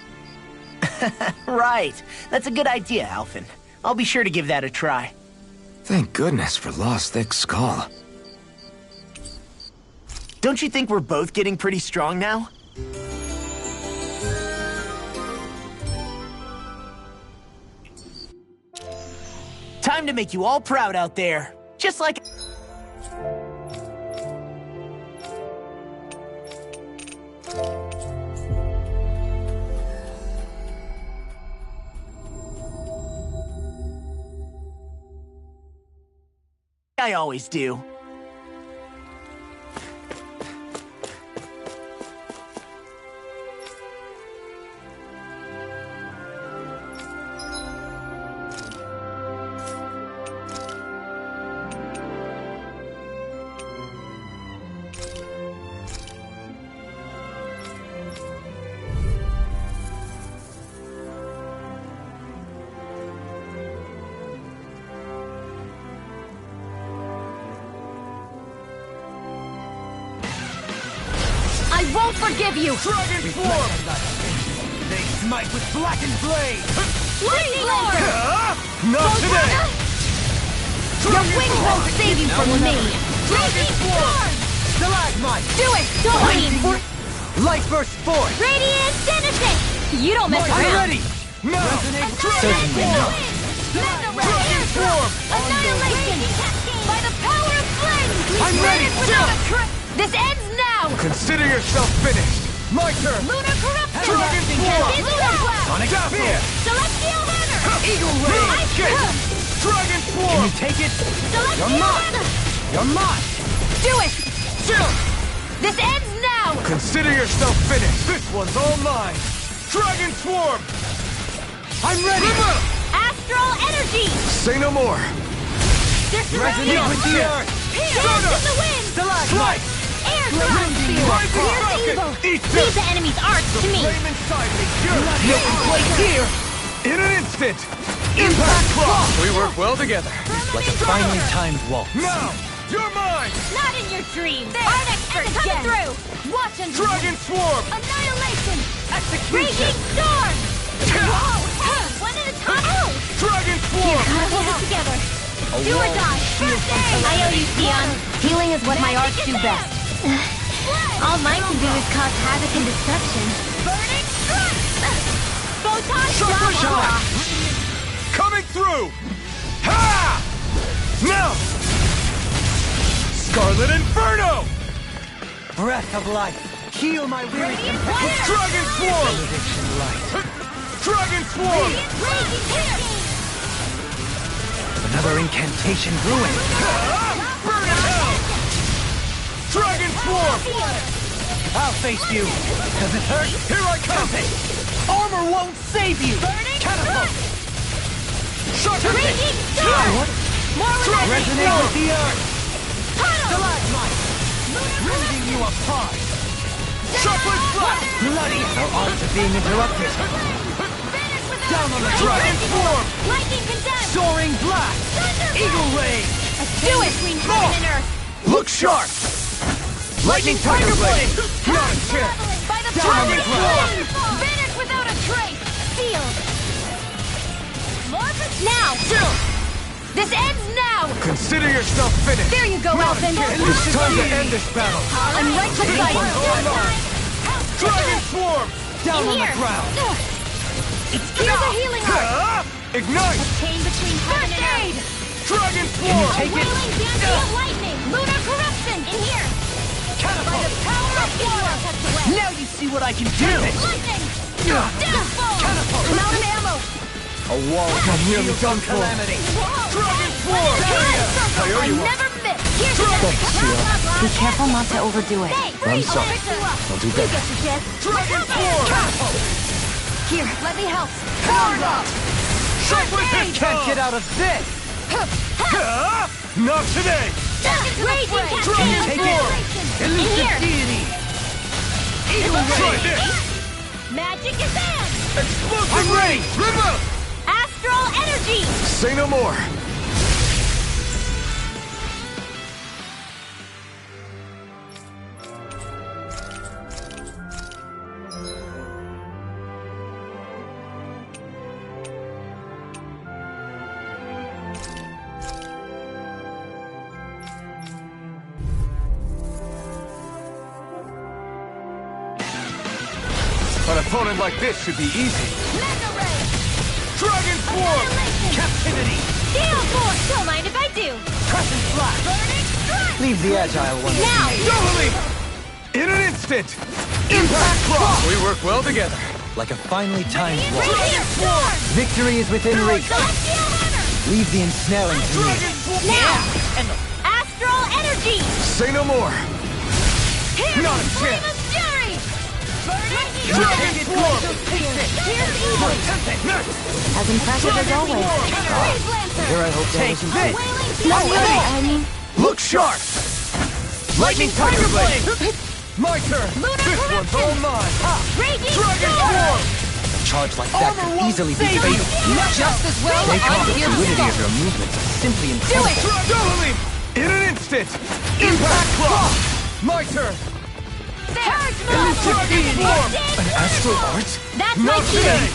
Right. That's a good idea, Alphen. I'll be sure to give that a try. Thank goodness for Law's thick skull. Don't you think we're both getting pretty strong now? Time to make you all proud out there. Just like... I always do. I won't forgive you! Dragon form! They smite with blackened blade! Lightning Lord! Not today! Your wings won't save you from me! Dragon form! Stalagmite! Do it! Don't Light burst forth! Radiant Genesis! You don't mess I'm around! ready! Now! Certainly not. Dragon form! Annihilation! By the power of flames! I'm ready! This ends now! Consider yourself finished! My turn! Lunar corruption! Dragon form! Visible blast! Sonic spear! Celestial hammer! Eagle ray! Dragon form! Can you take it? Celestial hammer! You're mine! Do it! Chill! This ends now! Consider yourself finished! This one's all mine! Dragon swarm! I'm ready! Astral energy! Say no more! Resonate with the earth! Dance in the wind! Stalagmite! Air ground spear! Rise and Here's broken! evil! Eat Leave this! the enemy's arts to me! Flame inside me! Nothing place here! In an instant! Impact clock! We work well together. Like a finely timed waltz. Now! You're mine! Not in your dreams! Our expert coming through! Watch and Dragon swarm! Annihilation! Execution! Raging storm! Whoa! One at a time! Ow! Dragon swarm! Gotta hold it together! Do or die! First aid! I owe you, Sion. Healing is what my arts do best. All mine can do is cause havoc and destruction. Burning strike! Photon Sharper lava! shock! Coming through! Ha! Now! Scarlet Inferno! Breath of life. Heal my weary companion. Dragon Swarm! Benediction light. Dragon Swarm! Another incantation brewing. Burn in hell! Dragon Swarm! I'll face you. Does it hurt? Here I come! Armor won't save you! Catapult! Shockwave! What? Resonate with the earth! Stalagmite! Rending you apart! Shockwave Blast! Bloody! Our arms are being interrupted. Down on the Dragon Swarm! Lightning condemned! soaring blast! Eagle ray! Do it between heaven and earth! Look sharp! Lightning Tiger Blade! Not a chance! By the Down on the power of ground. flame! Vanish without a trace! Sealed! Now! This ends now! Consider yourself finished! There you go, Elfin! It's time to end this battle! I'm right beside you! Dragon Swarm! Down on the Here. ground! Here's a healing art! Ignite! Chain between heaven and earth! Dragon Can you Swarm! take it? Wailing dancy of lightning! Lunar corruption! In here! By the power of water! Now you see what I can do! Lightning! Downfall! I'm out of ammo! A wall I'm nearly done for! calamity! Dragon Swarm! I owe you one. never miss! Here's the Be careful not to overdo it. I'm sorry. I'll do better. Dragon Swarm! Here, let me help! Shockwave hit! Can't get out of this! Not today! Raging Can you take it? Elusive Here. deity! Eagle Try ray! this! Magic is in! Explosive ray! Remote! Astral energy! Say no more! An opponent like this should be easy. Mega ray! Dragon Swarm! Captivity! Gale force! Don't mind if I do! Crescent flash! Burning strike! Leave the agile one. Now! Doubly! In an instant! Impact Cross! We work well together. Like a finely timed wall. Radiant storm! Victory is within reach. Celestial hammer! Leave the ensnaring to me. Dragon Swarm! Now! Astral energy! Say no more! Here's Not a flame chance. of fury! Burning Dragon strike! Swarm! Here's evil! As impressive as always. Freeze lancer! Here I hope that A isn't it. wailing Not dancy! really. I mean, Look sharp! Lightning Tiger Blade! My turn! Lunar This one's corruption. all mine! Raging Dragon storm! Swarm! A charge like that could easily be save fatal. just as well Take I'm off the here to fluidity stop. of your movements is simply Do incredible. it! Doubly! In an instant! Impact Cross! My turn! Purge Dragon Swarm! An astral art? That's my Not key! today!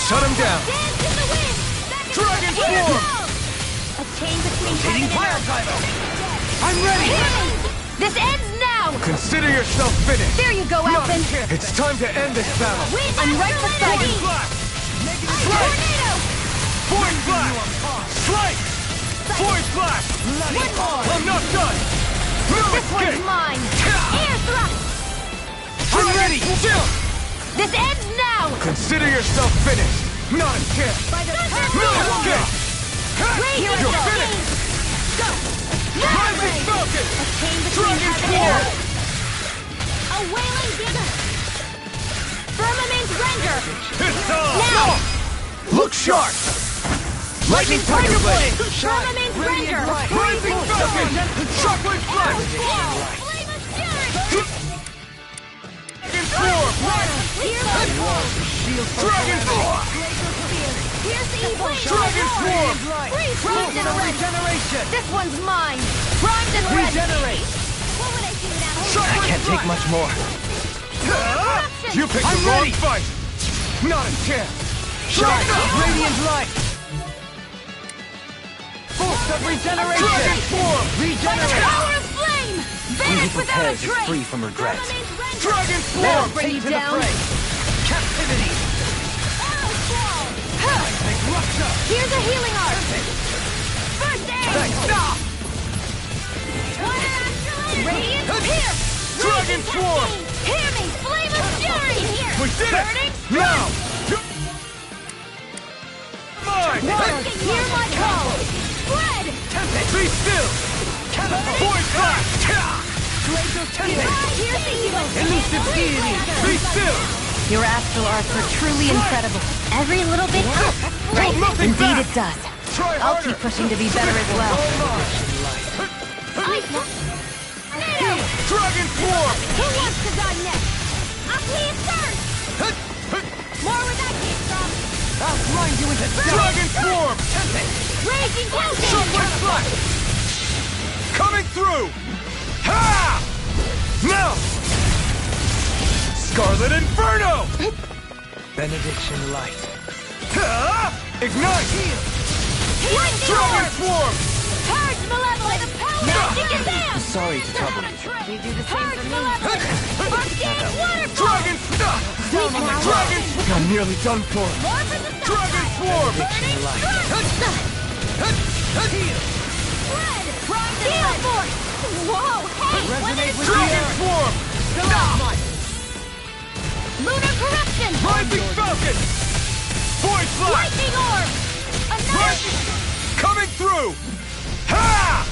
Shut him down! Dance in the wind! Dragon Here Swarm! goes! A chain between heaven and Fire earth! driver! I'm ready! This ends now! Consider yourself finished! There you go, Elfin! It's time to end this battle! I'm right beside you! Blast! Tornado! Void Blast! Slice! Void Blast! One more! I'm not done! No This one's escape! mine! Air thrust! I'm ready! Chill! This ends now! Consider yourself finished! Not a chance! By the No escape! Here You're we go! finished! Go! Rising Falcon! A chain between Dragon heaven and Swarm! earth! A wailing giga! Firmament render! It's on! Now! Look sharp! Lightning Tiger Blade! Firmament render! Rising Falcon! Shockwave Blast! Flame of fury! Dragon Swarm! Dragon Swarm! Here's evil! Dragon Swarm! Primed and ready! Regeneration! This one's mine! Primed and ready! Regenerate! What would I do without Shockwave Can't take much more. You picked the wrong fight! Not a chance! Shine! Radiant light! Force of regeneration! Dragon Swarm! Regenerate! Power of flame! He Vanish who without a prepares is trace! free from regret. Firmament render! Dragon Now Swarm! bring you take to the down. fray! Captivity! Arrow squall! Seismic rupture! Here's a healing art! First aid! Thanks! Water astral energy! Radiant pierce! Dragon Dragon Swarm! Hear me! Flame of Fury! We did it! Now! Mine! Hear my call! Spread! Be still! Void Flash! Elusive deity! Be still! Your astral arcs are truly incredible. Every little bit helps. Hold nothing Indeed back! it does. Try I'll harder! keep pushing to be better as well. All mine! Dragon Swarm! Who wants to die next? I'll see it first! More where that came from! I'll grind you into Dragon Swarm! Raging Tempest! Shockwave Flash! Coming through! Ha! Now! Scarlet Inferno! Benediction light. Ha! Ignite! Lightning Dragon Orb! Swarm! Purge Malevolent! Magic Advance! Sorry to trouble you. They do the same Purge for me. Malevolent! Arcane Waterfall! Dragon Dragon! I'm nearly done for. More for the Dragon Swarm! Burning Red! Steel Force! Whoa, hey! What is Dragon Swarm! Lunar Corruption! Rising Falcon! Void Flash! Lightning Orb! Another... Rising... Coming through! Ha!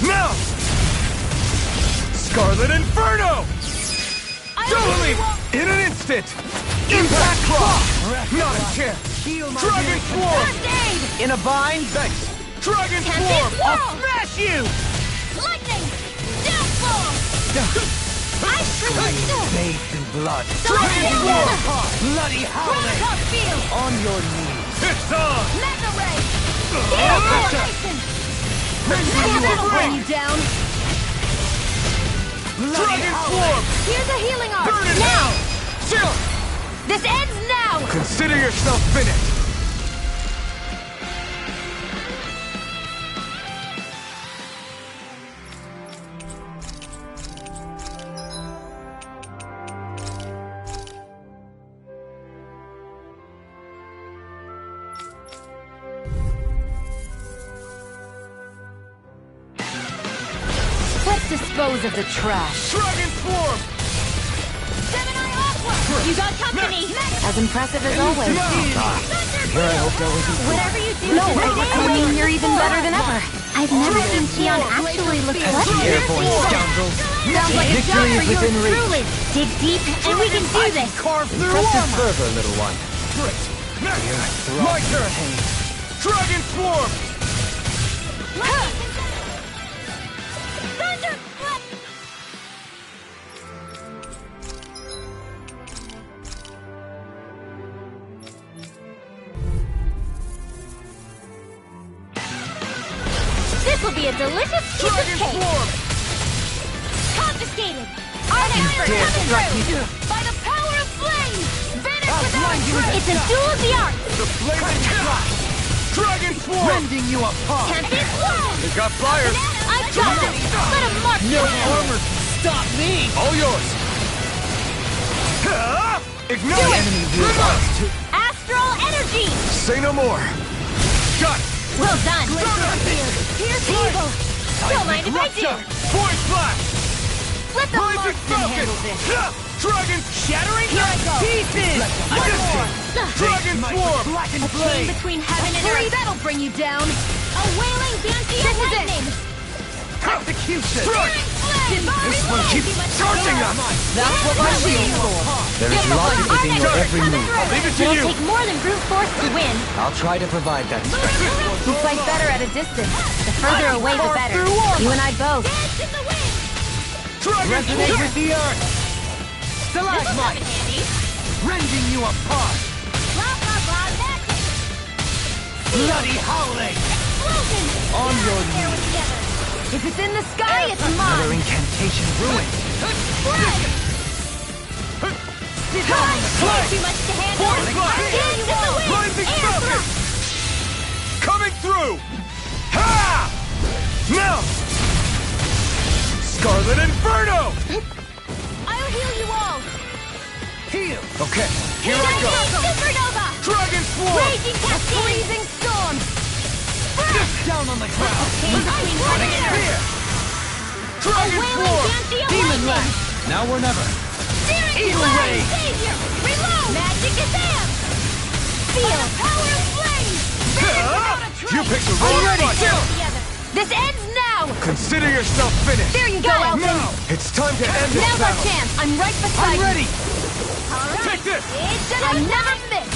Now! Scarlet Inferno! Totally! In an instant! Impact Claw! Not a chance! Dragon Swarm! First Aid! In a bind? Thanks! Dragon Tempest Swarm! Whirl! Smash you! Lightning! Downfall! Ice Crystal! Bathed in blood. Dragon Swarm! Bloody howling! Rock Field! On your knees. It's on! Mega Ray! Steel Formation! That'll bring you down! Dragon Swarm! Here's a healing arm! Burn it Now! Chill! This ends now! Consider yourself finished! Let's dispose of the trash. Dragon Swarm! Gemini Aqua! You got company! As impressive as always. Here I hope that wasn't... Whatever you do, No, I mean, you're even better than ever. I've never seen Xion actually look pleasant. Airborne scoundrels. Sounds like a job Victory for is within yours reach. truly. Dig deep, and we can do this. Carve through Impressive armor! fervor, little one. Great! Next! My turn! Dragon Swarm! Thunderclap! This will be a delicious piece of Dragon cake. Swarm! Confiscated. Our expert dare coming strike through. By the power of flame. Vanish without a trace. It's a duel of the arts. The flaming shot! Dragon Swarm! Rending you apart. Tempest Whirl. They got flyers! I got them. Let them mark No your hand. armor can stop me. All yours! Ha! Ignite! Enemy realized to... Astral energy. Say no more! Got it! Well done. Here's evil. Don't mind if I do. Void Flash! Let the Rising marksman Falcon! handle this. Ha! Dragon Shattering Here I go. Pieces! One more. Dragon Swarm! Black and A chain between heaven and earth. That'll bring you down. A wailing Banshee of lightning. Execution! Strike! This one keeps charging us! That's what my shield's for. There is logic within your every move. I'll leave it to It'll you! take more than brute force to win. I'll try to provide that strength. You fight better at a distance. The further away, the better. You and I both. Dance in the wind. Dragon Resonate Swarm! with the earth! Stalagmite! Rending you apart! Blah, blah, blah, magic. Bloody howling! Explosion. On your Tear it together. If it's in the sky, it's Another mine. incantation ruined! Blood. Way too much to handle. Force Flash! Dance in the wind. Rising Air Falcon! thrust. Coming through! Ha! Now! Scarlet Inferno! I'll heal you all. Heal! Okay, here I go! Supernova. Dragon Swarm! Raging Cascade. Freezing storm. Down on the ground! Chain between heaven and earth. Here! A Dragon wailing Swarm! Banshee of Demon lightning. Lash! Now or never. Eat away! Savior! Reload! Magic advance! Feel power of flame! You picked the wrong fight! This ends now! Consider yourself finished! There you go, Elton! Now! It's time to end this Now's our battle! chance! I'm right beside you! Ready! Alright! Take this! I never miss!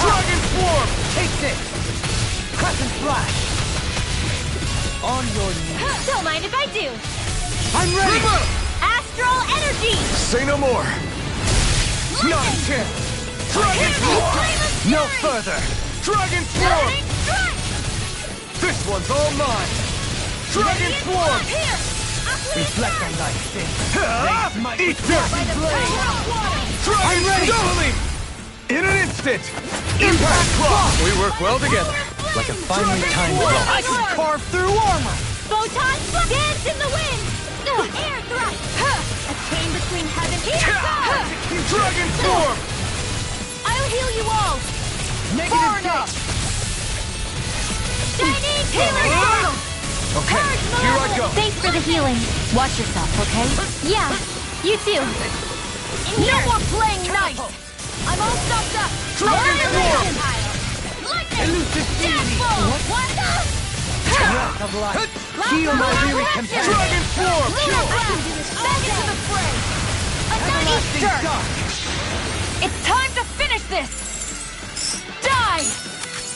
Dragon Swarm! Take this! Crescent Flash! On your knees. Don't mind if I do! I'm ready! Astral Energy! Say no more! Not a chance! Dragon Swarm! No further! Dragon Swarm! Lightning Strike! This one's all mine! Dragon Swarm! Here! Reflect on thy sins. Eat dirt! By the power of water! Dragon Doubling! In an instant! Impact Claw! We work well together. Like a finely timed blow. I can carve through armor! Photon Dance in the wind! Air thrust! A chain between heaven and earth! Dragon Swarm! I'll heal you all! Negative enough! Shining Healer Portal! Okay, here I go. Thanks for the healing. Watch yourself, okay? Yeah, you too. No more playing nice! I'm all stocked up! Dragon Swarm! Elusive deity! What the? Breath of life! Heal my weary companion! Dragon Swarm! I can do this back into the fray! Everlasting dark! It's time to finish this! Die!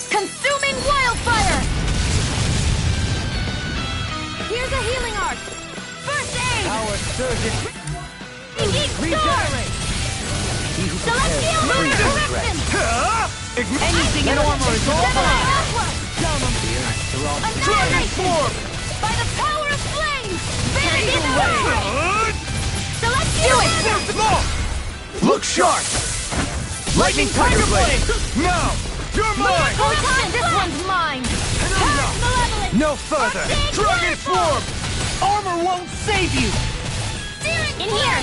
Consuming wildfire! Here's a healing art! First aid! Power surges! Deep Star! Regenerate! He who Celestial prepares Lunar brings Correction! regret. Anything in armor is all mine! Down on the earth to all Dragon Swarm! By the power of flame! Fade away! Celestial Lunar! Look sharp! Lightning Tiger Blade! Now! You're mine! Photon, this one's mine! Past Malevolent! No further! Dragon Swarm! Armor won't save you! In here!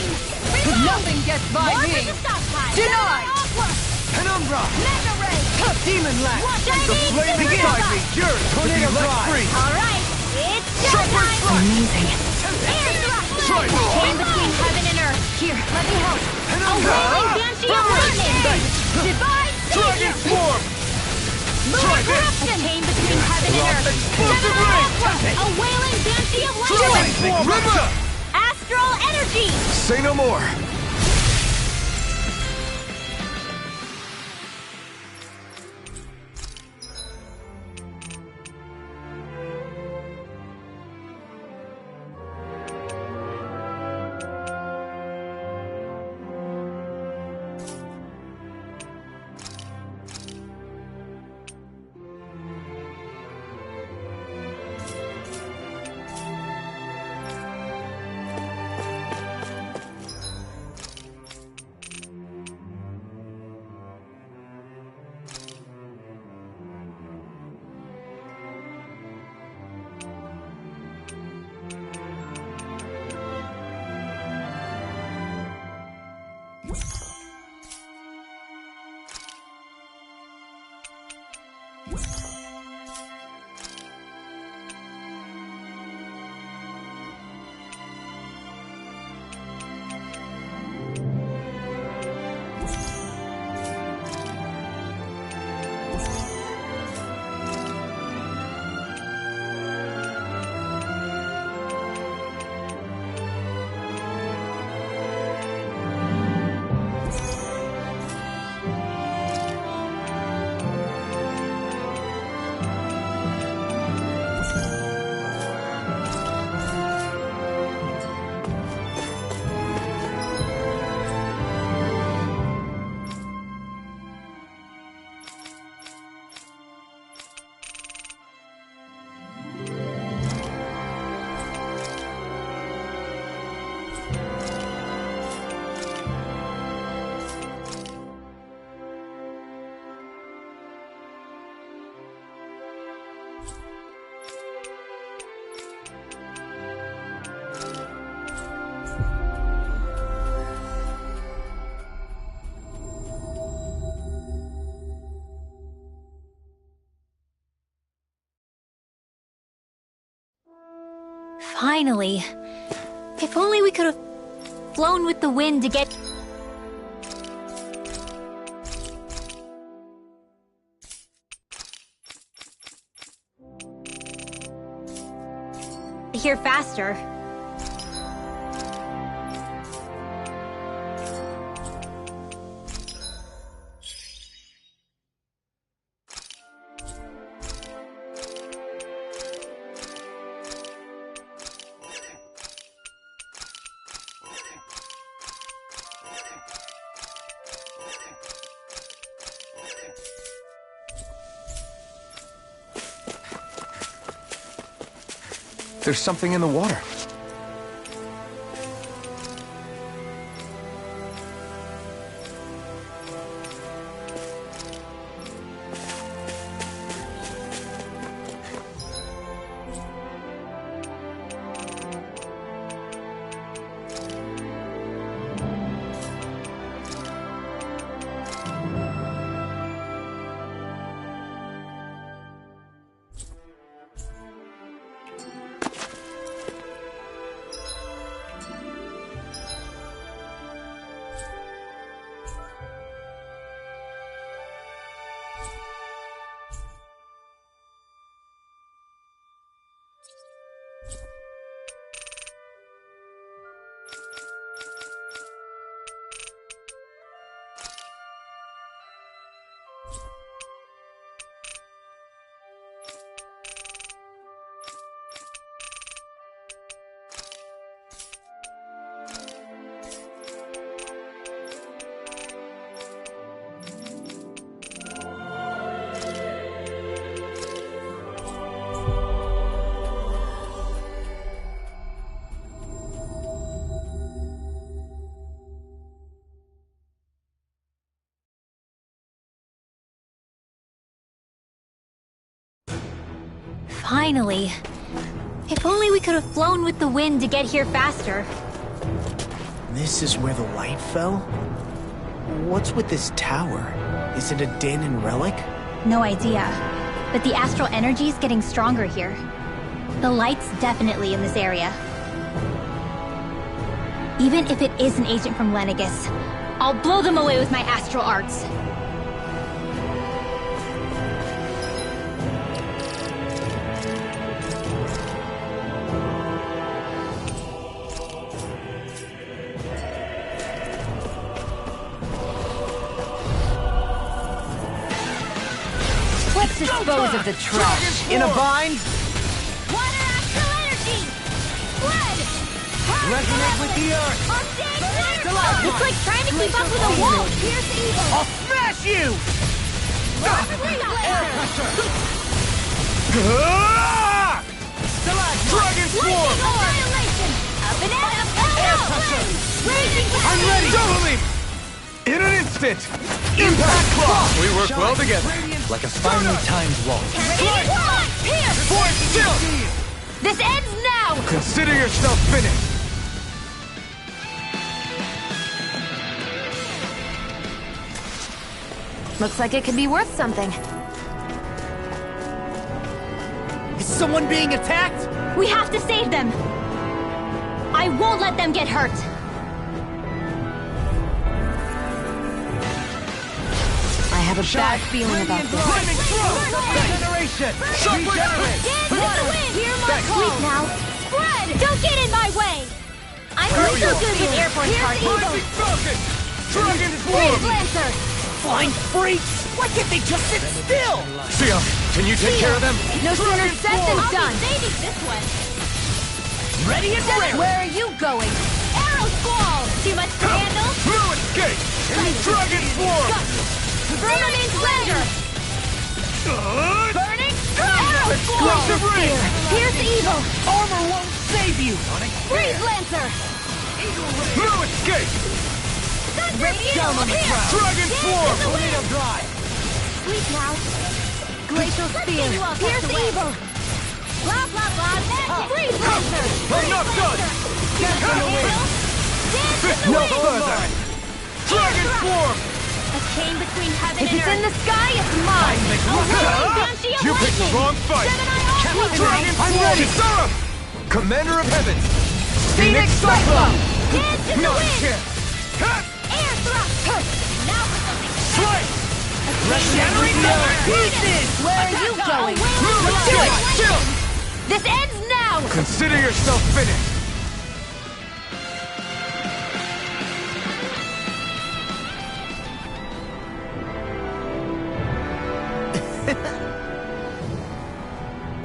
Nothing gets by More me! for the stockpile! Denied! Penumbra! Mega Ray! Demon Lash! The flame inside me yearns to be Tornado let Drive. free! Alright, it's Shepherd showtime! Strike! Amazing. Air thrust! Try me! Chain between heaven and earth! Here, let me help. A wailing banshee of lightning! Divine Dragon savior! Swarm! Lunar Try this! corruption! Chain between heaven and earth! Explosive Gemini ring! Aqua! A wailing banshee of Dragon lightning! Swarm! River! Astral energy! Say no more! Finally. If only we could have... flown with the wind to get here faster. There's something in the water. Finally. If only we could have flown with the wind to get here faster. This is where the light fell? What's with this tower? Is it a Danon relic? No idea. But the astral energy is getting stronger here. The light's definitely in this area. Even if it is an agent from Lenegis, I'll blow them away with my astral arts. Let's dispose of the trash. In a bind? Water astral energy! Blood! Resonate with the earth! It's like trying to keep up with a wall! Pierce evil! I'll smash you! Dragon Swarm! Annihilation! Up and out! Raging I'm ready! Double leap! In an instant! Impact Claw! We work well together. Like a finely timed waltz. Pierce! Point still! This ends now! Consider yourself finished! Looks like it could be worth something. Is someone being attacked? We have to save them! I won't let them get hurt! I have a bad feeling about this. Lightning Throw! Regeneration! Regenerate! Dance with the wind! Hear my call! Sleep now! Spread! Don't get in my way! I'm not so good with airborne parties! Lightning Falcon! Dragon Freeze Swarm! Lancer! Flying freaks! Why can't they just sit still? Sia, can you take care of them? No sooner said than done. Saving this one! Ready and ready! Where are you going? Arrow Squall! Too much to handle? No escape! Dragon Swarm! Burning Splendor! Burning Arrow Squall! Explosive Ring! Pierce Evil! Armor won't save you! Freeze Lancer! No escape! Radiant Pierce! Dragon Swarm! Tornado drive! Sleep now! Glacial Spear! Pierce Evil! Blah blah blah! Freeze Lancer! I'm not done! No further! Dragon Swarm! A chain between heaven If and it's in earth! the sky, it's mine! Banshee of You picked the Lightning! wrong fight! Gemini Dragon Swarm! Kisara! Commander of Heavens! Phoenix Cyclone! Dance in the Not a wind! chance! Huh! Air thrust! Now for something Slice! Regenerate pieces! Where are you going? Move! Chill! This ends now! Consider yourself finished!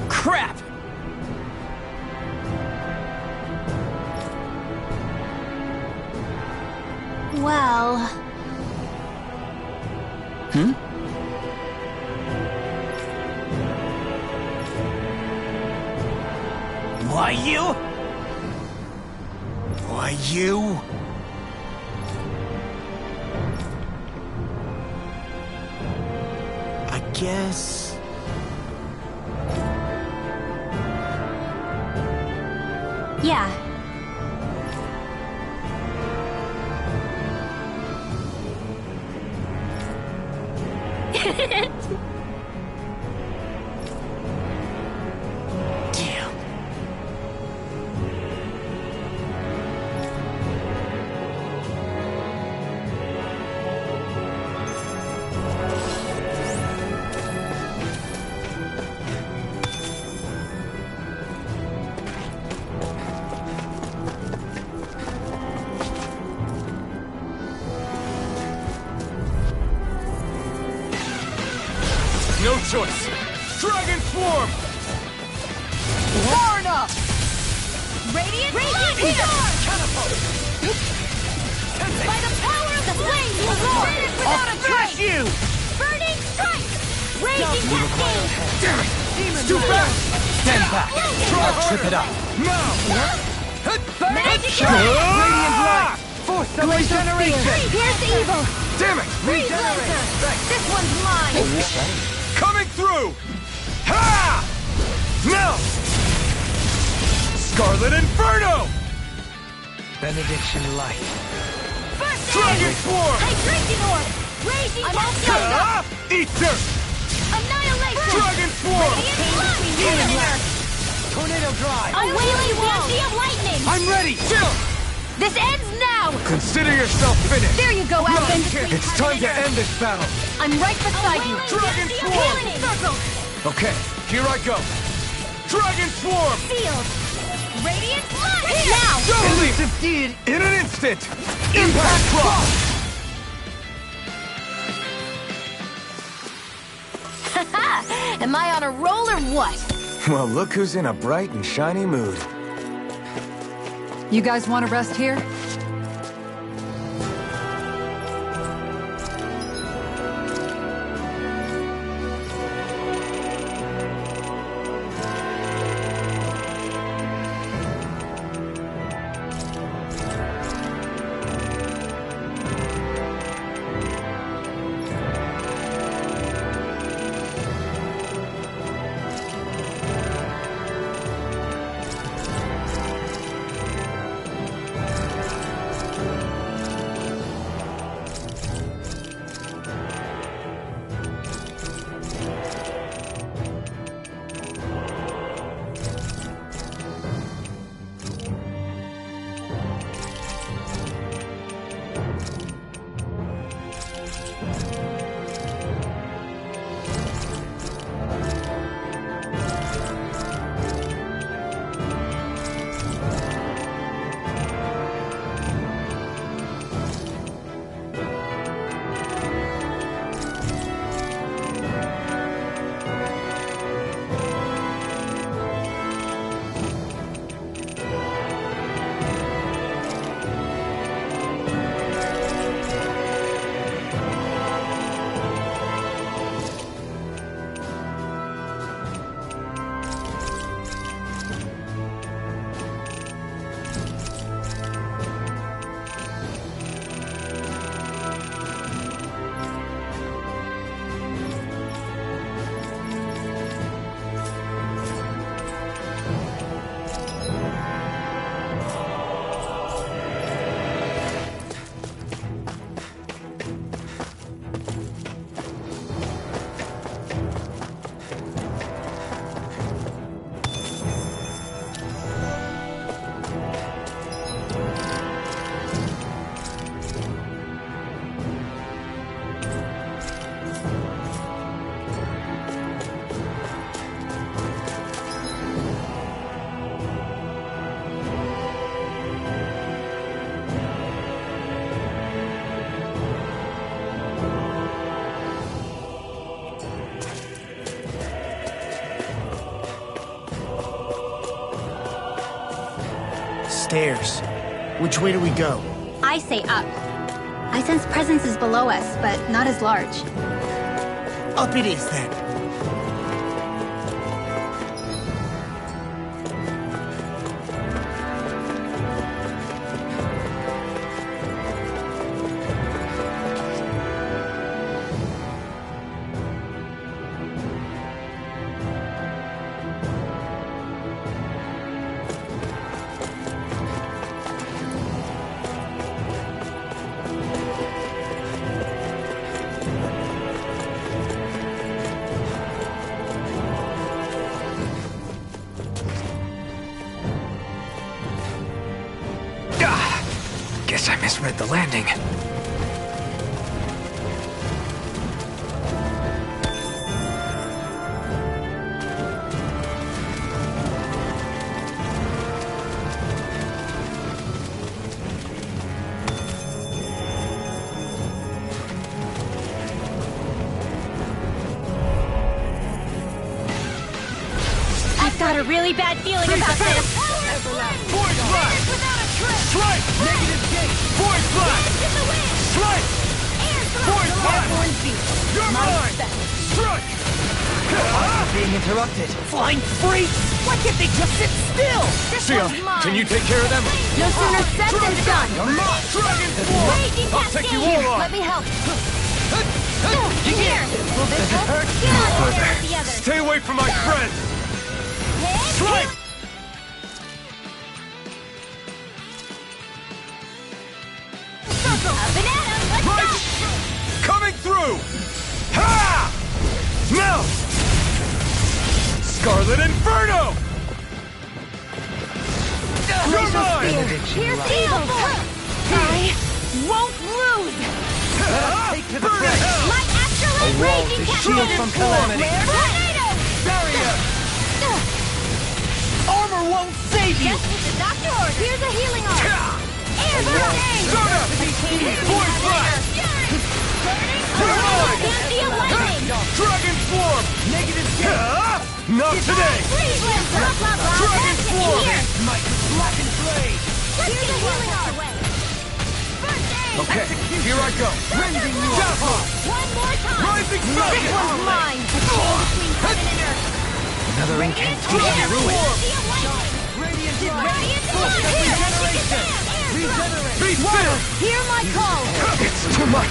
Crap! Well... Why you? Why you? I guess... Yeah. Damn. No choice! Dragon Swarm! Far enough! Radiant Launcher! By the power of the flames will roar! Without a trace! you! Burning Strike! Raging Cascade! Damn it! It's too fast! Stand back! I'll trip it up! Now! Magic Radiant Light! Force of regeneration! Pierce Evil! Damn it! Freeze Laser! This one's mine! Coming through! Ha! Now! Scarlet Inferno! Benediction light. First Dragon Swarm! Hydration Orb! Raging Cascade! Ah! Eat dirt! Annihilation! Dragon Swarm! Radiant Launch! Tornado drive. A wailing banshee of lightning! I'm ready! Chill! This ends now! Consider yourself finished! There you go, Not Alvin! a chance. It's time to end this battle! I'm right beside you! Dragon Swarm! Healing circle! Okay, here I go! Dragon Swarm! Sealed! Radiant Launch! Now! Totally succeed in an instant! Impact Cross! Am I on a roll or what? Well, look who's in a bright and shiny mood. You guys want to rest here? stairs. Which way do we go? I say up. I sense presences below us, but not as large. Up it is, then. Guess I misread the landing. I've got a really bad feeling about this. Void Blast! Strike! Negative gate! Void Blast! Strike! Void Blast! You're mine! Strike! Being interrupted. Flying freaks! Why can't they just sit still? Sia, can you take care of them? No sooner said than done. Dragon Swarm! I'll take you all on! Let me help. Here! Will this hurt? Get on in there with the others. Stay away from my friends! Strike! Up and at 'em. Let's Right! go! Coming through! Ha! Now! Scarlet Inferno! You're mine! Here's the evil! I won't lose! Take to the Burn it! My astrolite raging shield from calamity. Tornado! Barrier! Armor won't save you! Guess what the doctor ordered? Here's a healing arm! Air burning! Soda! Void Blast! You're mine! Fancy of lightning! Dragon Swarm! Negative Not today! Blah, blah, blah. Dragon That's it. Swarm! Here! Might blackened blade! Let's get a healing arm away! First aid! Okay, here I go! Rending you Dazzle! One more time! Rising This Falcon! one's mine! A chain between heaven and earth! Another incantation. Here! ruined. Fancy of lightning! Radiant Radiant light! Here! Regeneration! Be still! Hear my call! It's too much.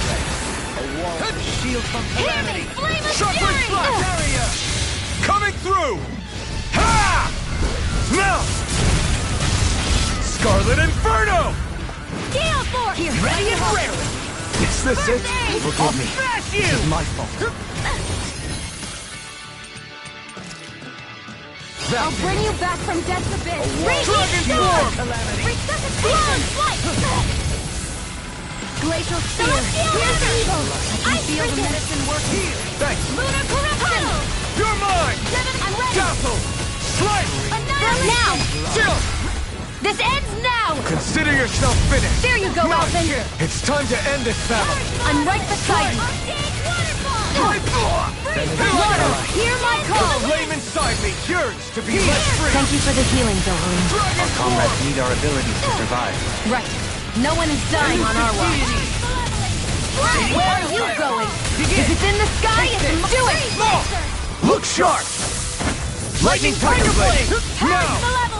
Shield from Hear me! Flame of Shockwave fury! Blast! Barrier! Coming through! Ha! Now! Scarlet Inferno! Gale Force! Here, ready and rare! Is this it? aid! Forgive me. Smash This is you! my fault. I'll bring you back from death's abyss! Dragon Swarm! Resuscitation! Flight! Glacial Spear! Here's the evil! I feel the medicine working! Thanks! Lunar Corruption! You're mine! I'm ready! Dazzle! Slice! Now! Chill! This ends now! Consider yourself finished! There you go, Alvin! It's time to end this battle! I'm right beside you! Water! Hear my The call! flame inside me yearns to be let free! Thank you for the healing, Dohalim. Dragon Comrades Swarm! need our abilities to survive. Right. No one is dying on our watch. Where are you going? If it's in the sky, it's do it! Look sharp! Lightning Tiger Blade! Now!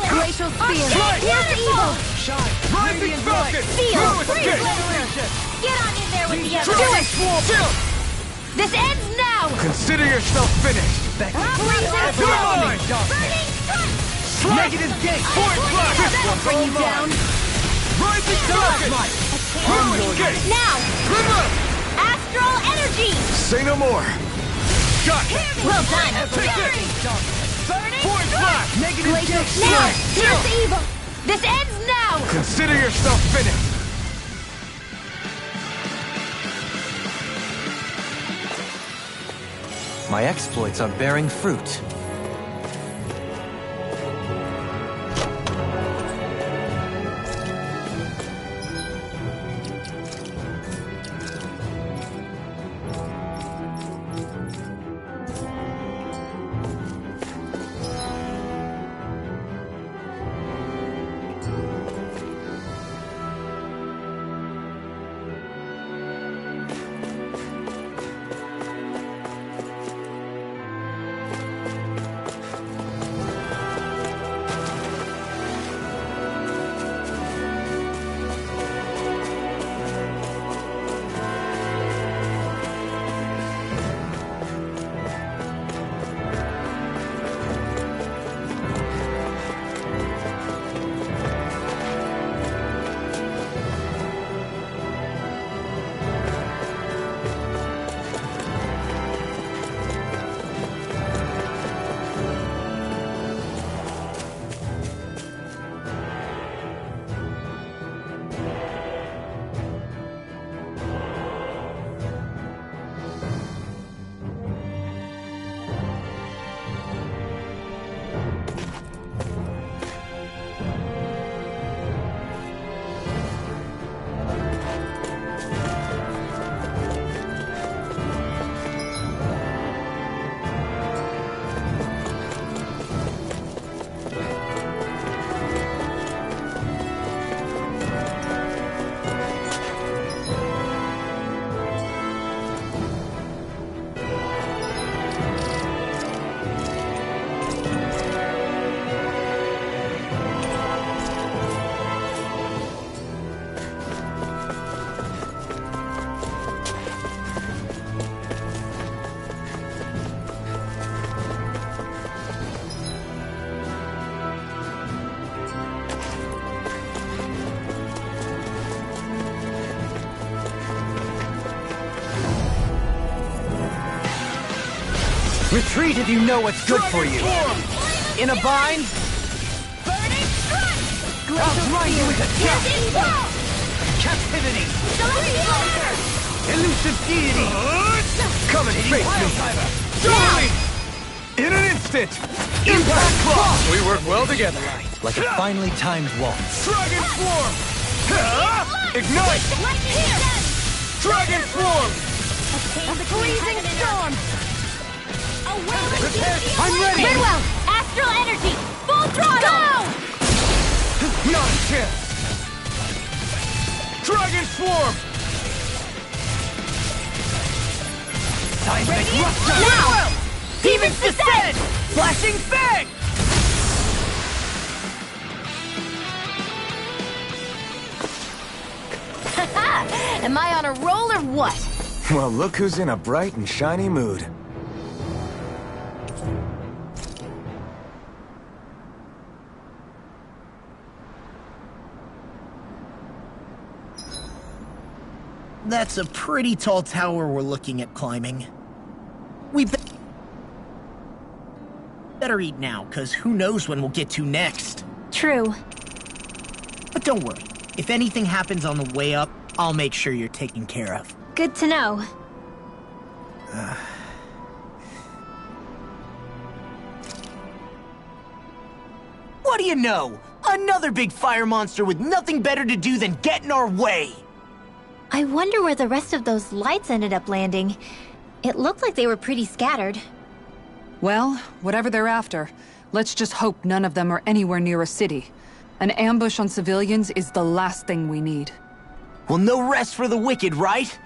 Glacial Spear. Strike! Here's the evil! Rising Falcon! Feel! Through with the Freeze! gate! Get on in there with the others! Dragon Swarm! Chill! This ends now! Consider yourself finished! You're mine! Burning sun! Negative gate! Void Blast! This one's Bring all you mine! down! Rising Falcon! Ruin gate! Now! Reverse! Astral energy! Say no more! Gotcha! Well done! Take this! Void Blast! Glacial now! Here's the evil! This ends now! Consider yourself finished! My exploits are bearing fruit. Retreat if you know what's good for you. In a bind? I'll grind you into dust! Captivity! Elusive deity! Come and face me! Totally! In an instant! Impact Claw! We work well together. Like a finely timed waltz. Dragon Swarm! Ignite! Dragon Swarm! Freezing storm! I'm ready! Well, astral energy! Full throttle! Not a chance! Dragon Swarm! Seismic Rupture! Now! Demon's Descent! Flashing Fang! Am I on a roll or what? Well, look who's in a bright and shiny mood. That's a pretty tall tower we're looking at climbing. We better eat now, because who knows when we'll get to next. True. But don't worry. If anything happens on the way up, I'll make sure you're taken care of. Good to know. What do you know? Another big fire monster with nothing better to do than get in our way! I wonder where the rest of those lights ended up landing. It looked like they were pretty scattered. Well, whatever they're after, let's just hope none of them are anywhere near a city. An ambush on civilians is the last thing we need. Well, no rest for the wicked, right?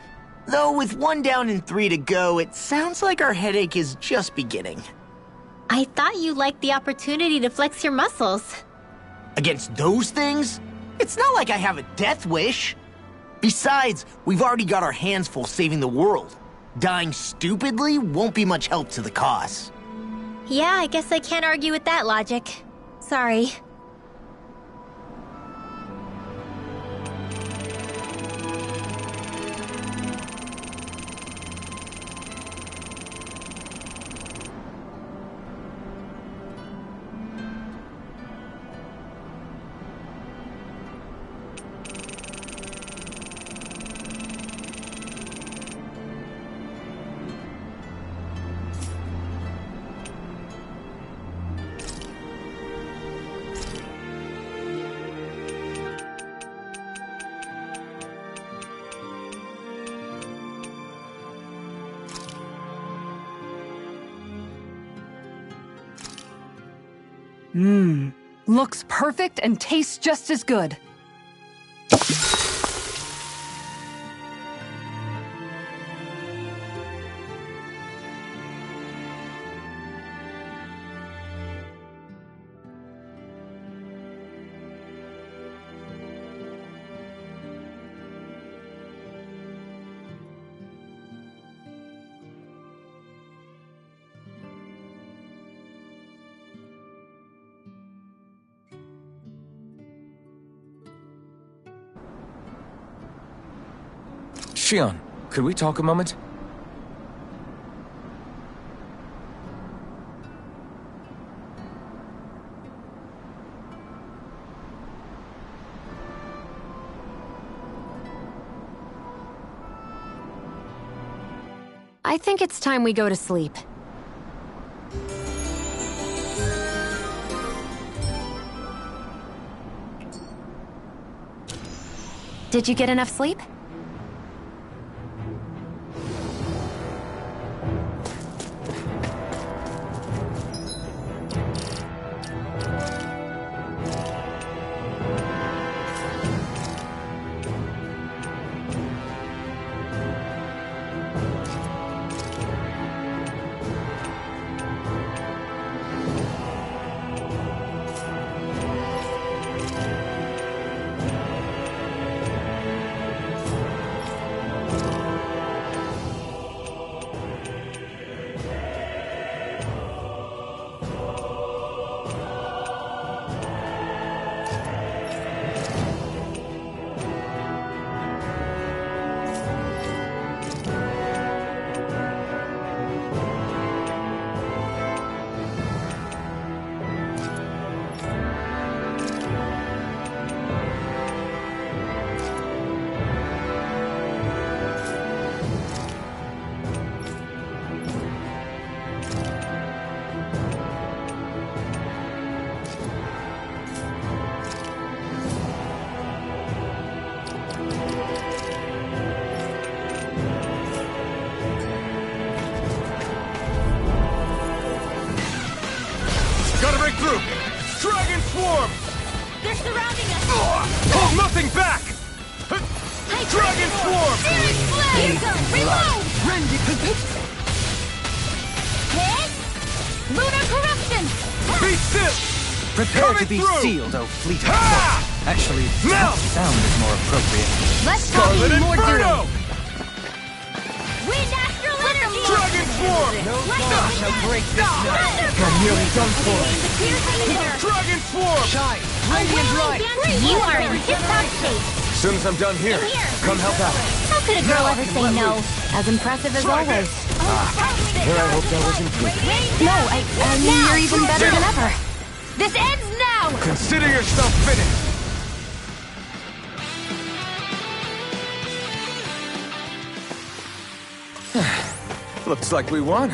Though with 1 down and 3 to go, it sounds like our headache is just beginning. I thought you liked the opportunity to flex your muscles. Against those things? It's not like I have a death wish. Besides, we've already got our hands full saving the world. Dying stupidly won't be much help to the cause. Yeah, I guess I can't argue with that logic. Sorry. Looks perfect and tastes just as good. Shion, could we talk a moment? I think it's time we go to sleep. Did you get enough sleep? surrounding us! Hold nothing back! Dragon Swarm! Here you go! Reload! Hit! Lunar Corruption! Be still! Prepare Coming to be through! sealed, oh fleet of Ha! foot. Actually, Now! sound is more appropriate. Let's Scarlet talk more Inferno! doing. Wind Astral Energy! Dragon Swarm! break this I'm nearly done for. Dragon Swarm! Shine! Radiant light! You are in tip-top shape. As soon as I'm done here, come help out. How could a girl ever say no? As impressive as always. Here, I hope that wasn't true. No, I mean, you're even better than ever. This ends now! Consider yourself finished! Looks like we won.